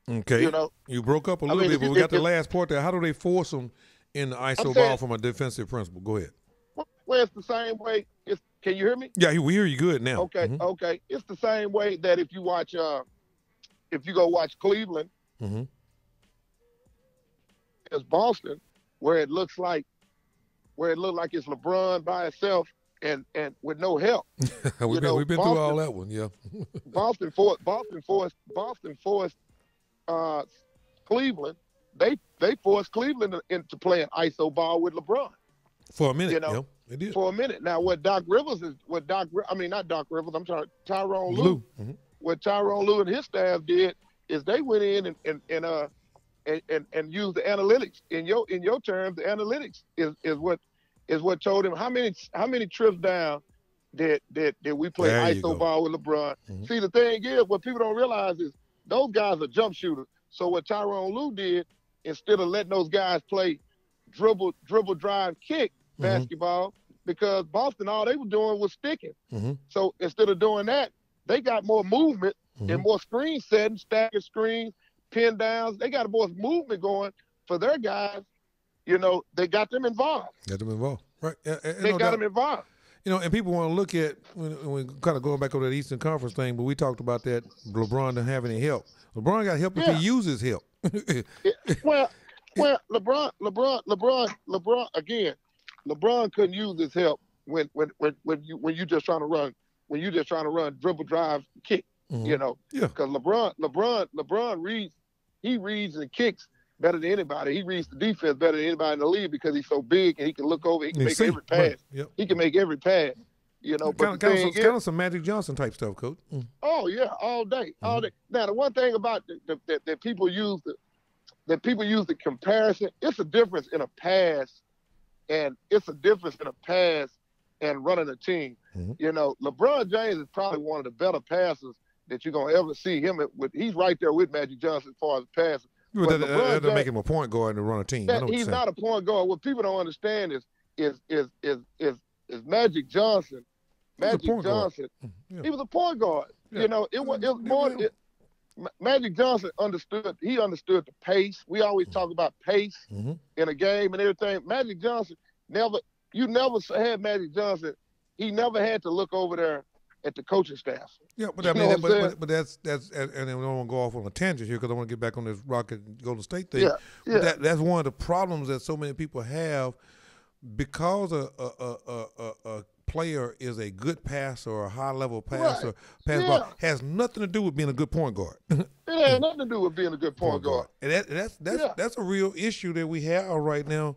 Okay. You broke up a little bit, but we got the last part there. How do they force them in the ISO ball from a defensive principle? Go ahead. Well, it's the same way. Can you hear me? Yeah, we hear you good now. Okay, okay. It's the same way that if you go watch Cleveland, it's Boston, where it looks like it's LeBron by itself. And with no help, we've been through all that one, yeah. Boston forced Cleveland. They forced Cleveland into playing ISO ball with LeBron for a minute. They did for a minute. Now, not Doc Rivers. I'm sorry, Tyronn Lue. What Tyronn Lue and his staff did is they went in and used the analytics. In your terms, the analytics is what told him how many trips down did we play ISO ball with LeBron. See, the thing is, what people don't realize is those guys are jump shooters. So what Tyronn Lue did, instead of letting those guys play dribble, drive, kick basketball, because Boston, all they were doing was sticking. So instead of doing that, they got more movement and more screen setting, staggered screens, pin downs. They got more movement going for their guys. They got them involved. Right. They got them involved. And people want to look at, when we kind of going back over that Eastern Conference thing, but we talked about that LeBron didn't have any help. LeBron got help if he uses help. Well, LeBron again. LeBron couldn't use his help when you just trying to run dribble, drive, kick. Because LeBron reads and kicks better than anybody. He reads the defense better than anybody in the league because he's so big and he can look over. He can make every pass. Right. Yep. He can make every pass. Kind of some Magic Johnson type stuff, Coach. Oh yeah, all day. Now the one thing about that people use the comparison. It's a difference in a pass, and running a team. LeBron James is probably one of the better passers that you're gonna ever see him with. He's right there with Magic Johnson as far as passing. That doesn't make him a point guard to run a team. He's not a point guard. What people don't understand is is Magic Johnson. Magic Johnson, Yeah. he was a point guard. Yeah. You know, it was more. Magic Johnson understood. He understood the pace. We always talk about pace in a game and everything. Magic Johnson you never had Magic Johnson. He never had to look over there at the coaching staff. Yeah, but I mean, but that's and then we don't want to go off on a tangent here because I want to get back on this Rocket Golden State thing. Yeah. But that's one of the problems that so many people have because a player is a good passer or a high level passer, ball, has nothing to do with being a good point guard. It has nothing to do with being a good point guard. And that's a real issue that we have right now,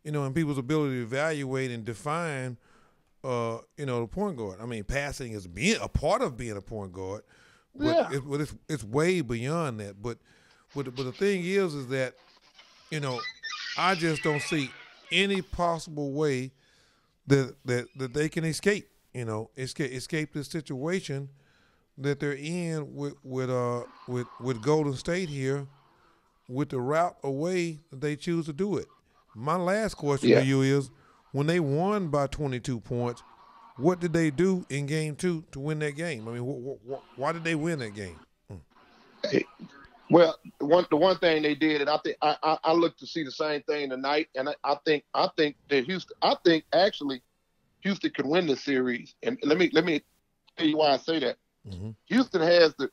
you know, in people's ability to evaluate and define, you know, the point guard. I mean, passing is being a part of being a point guard, but it's way beyond that. But the thing is that, you know, I just don't see any possible way that they can escape this situation that they're in with Golden State here, with the route away that they choose to do it. My last question to you is, when they won by 22 points, what did they do in Game 2 to win that game? I mean, why did they win that game? Well, the one thing they did, and I think I look to see the same thing tonight, and I think that Houston could win this series. And let me tell you why I say that. Mm-hmm. Houston has the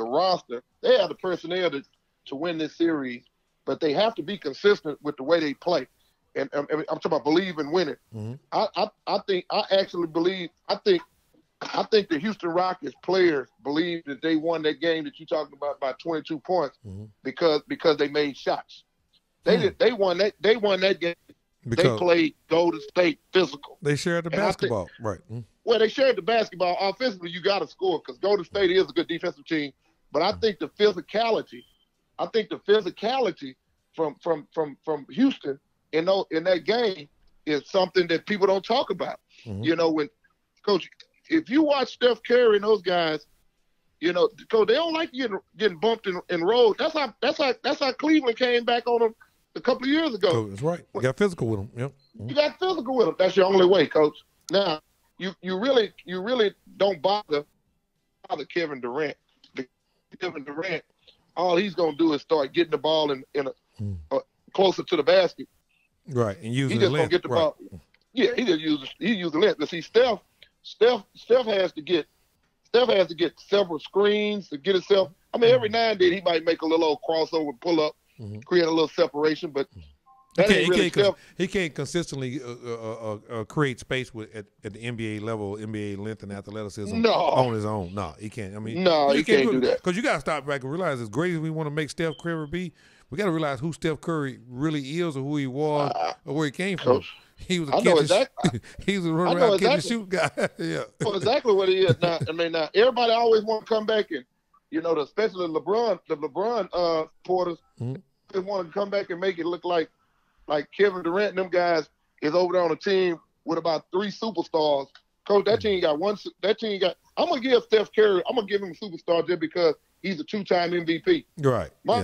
roster. They have the personnel to win this series, but they have to be consistent with the way they play. And I'm talking about believe in winning. Mm-hmm. I think the Houston Rockets players believe that they won that game that you're talking about by 22 points because they made shots. They won that game. Because they played Golden State physical. They shared the basketball, right? Well, they shared the basketball. Offensively, you got to score because Golden State is a good defensive team. But I think the physicality from Houston in that game is something that people don't talk about. Mm-hmm. You know, when Coach, if you watch Steph Curry and those guys, you know, Coach, they don't like getting bumped and rolled. That's how Cleveland came back on them a couple of years ago. Coach, that's right. You got physical with them. Yep. You got physical with them. That's your only way, Coach. Now, you really don't bother Kevin Durant. Kevin Durant, all he's gonna do is start getting the ball in closer to the basket. Right, and using he just the gonna get the ball. Yeah, he uses the length. But see, Steph has to get several screens to get himself. I mean, every now and then he might make a little old crossover, pull up, create a little separation, but that ain't really Steph. He can't consistently create space at the NBA level, NBA length and athleticism on his own. No, he can't. I mean, he can't do that. Because you got to stop back and realize, as great as we want to make Steph Curry be, we got to realize who Steph Curry really is, or who he was, or where he came from. He was a he was a run around catch and shoot guy. Yeah. Well, exactly what he is now. I mean, now everybody always want to come back and, you know, especially the LeBron supporters, they want to come back and make it look like Kevin Durant and them guys is over there on a team with about 3 superstars. Coach, that team got one. That team got. I'm gonna give Steph Curry. I'm gonna give him a superstar just because he's a 2-time MVP. Right. My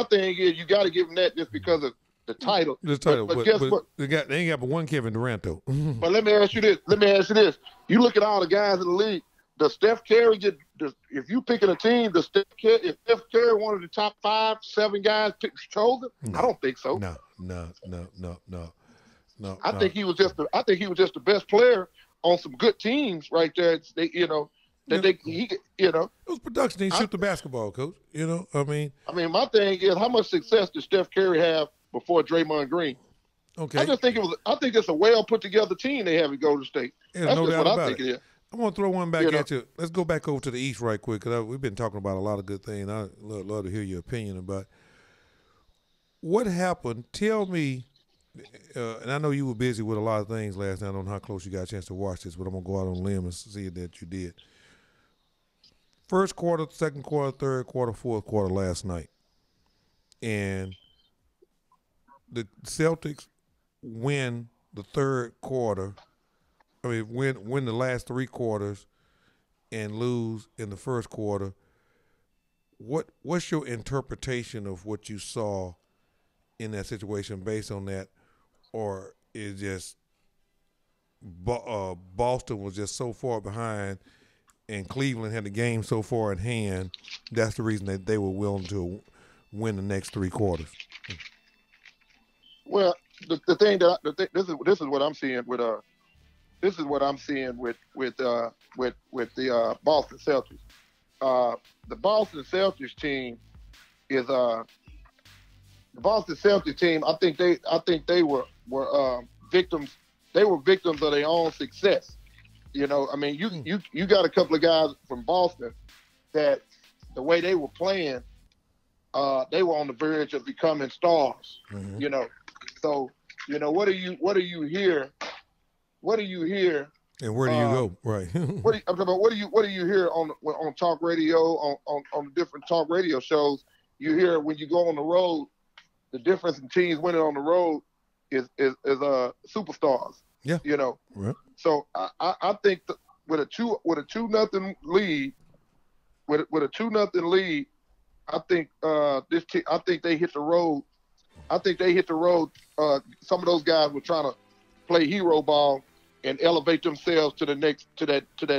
thing is, you got to give him that just because of the title. The title. But guess what? They ain't got but one Kevin Durant though. But let me ask you this. You look at all the guys in the league. Does Steph Curry if you picking a team, if Steph Curry one of the top 5, 7 guys chosen? No. I don't think so. No. I think he was just the best player on some good teams right there. It was production. He shoot the basketball, Coach. You know, I mean, my thing is, how much success did Steph Curry have before Draymond Green? Okay, I think it's a well put together team they have at Golden State. Yeah, that's no doubt about it. I'm going to throw one back at you. Let's go back over to the East right quick, because we've been talking about a lot of good things. I'd love to hear your opinion about what happened. Tell me, and I know you were busy with a lot of things last night. I don't know how close you got a chance to watch this, but I'm going to go out on a limb and see that you did. First quarter, second quarter, third quarter, fourth quarter last night. And the Celtics win the third quarter. I mean, win the last 3 quarters and lose in the first quarter. What's your interpretation of what you saw in that situation based on that, or is just Boston was just so far behind, and Cleveland had the game so far in hand. That's the reason that they were willing to win the next 3 quarters. Well, the thing this is what I'm seeing with this is what I'm seeing with the Boston Celtics. The Boston Celtics team is the Boston Celtics team. I think they were victims. They were victims of their own success. You know, I mean, you got a couple of guys from Boston that the way they were playing, they were on the verge of becoming stars. Mm-hmm. You know, so you know what do you hear? What do you hear? And where do you go? Right. What do you hear on talk radio on the different talk radio shows? You hear when you go on the road, the difference in teams winning on the road is superstars. Yeah. You know. Right. So I think with a 2-0 lead, with a 2-0 lead, I think I think they hit the road. I think they hit the road. Some of those guys were trying to play hero ball and elevate themselves to the next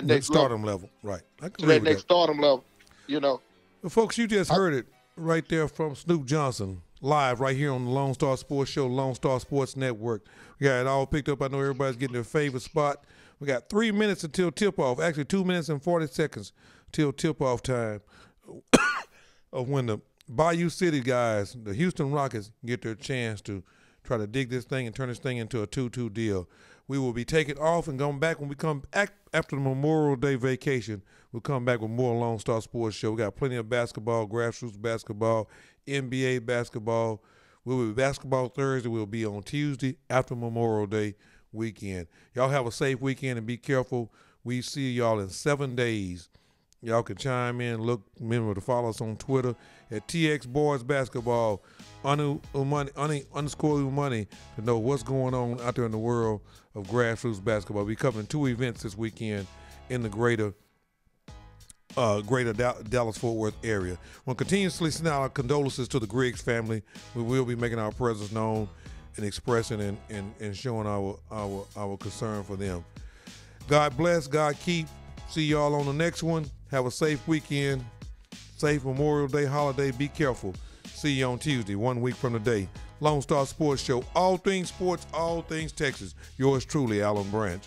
next stardom level. Right. I can to that next stardom level. You know. Well, folks, you just heard it right there from Snoop Johnson, live right here on the Lone Star Sports Show, Lone Star Sports Network. We got it all picked up. I know everybody's getting their favorite spot. We got 3 minutes until tip-off. Actually, 2 minutes and 40 seconds till tip-off time of when the Bayou City guys, the Houston Rockets, get their chance to try to dig this thing and turn this thing into a 2-2 deal. We will be taking off and going back when we come back after the Memorial Day vacation. We'll come back with more Lone Star Sports Show. We got plenty of basketball, grassroots basketball, NBA basketball. We'll be basketball Thursday. We'll be on Tuesday after Memorial Day weekend. Y'all have a safe weekend and be careful. We see y'all in 7 days. Y'all can chime in. Remember to follow us on Twitter at TX Boys Basketball, _Umani, to know what's going on out there in the world of grassroots basketball. We're covering 2 events this weekend in the greater Dallas-Fort Worth area. We'll continuously send out our condolences to the Griggs family. We will be making our presence known and expressing and showing our concern for them. God bless, God keep. See y'all on the next one. Have a safe weekend, safe Memorial Day holiday. Be careful. See you on Tuesday, 1 week from today. Lone Star Sports Show, all things sports, all things Texas. Yours truly, Alan Branch.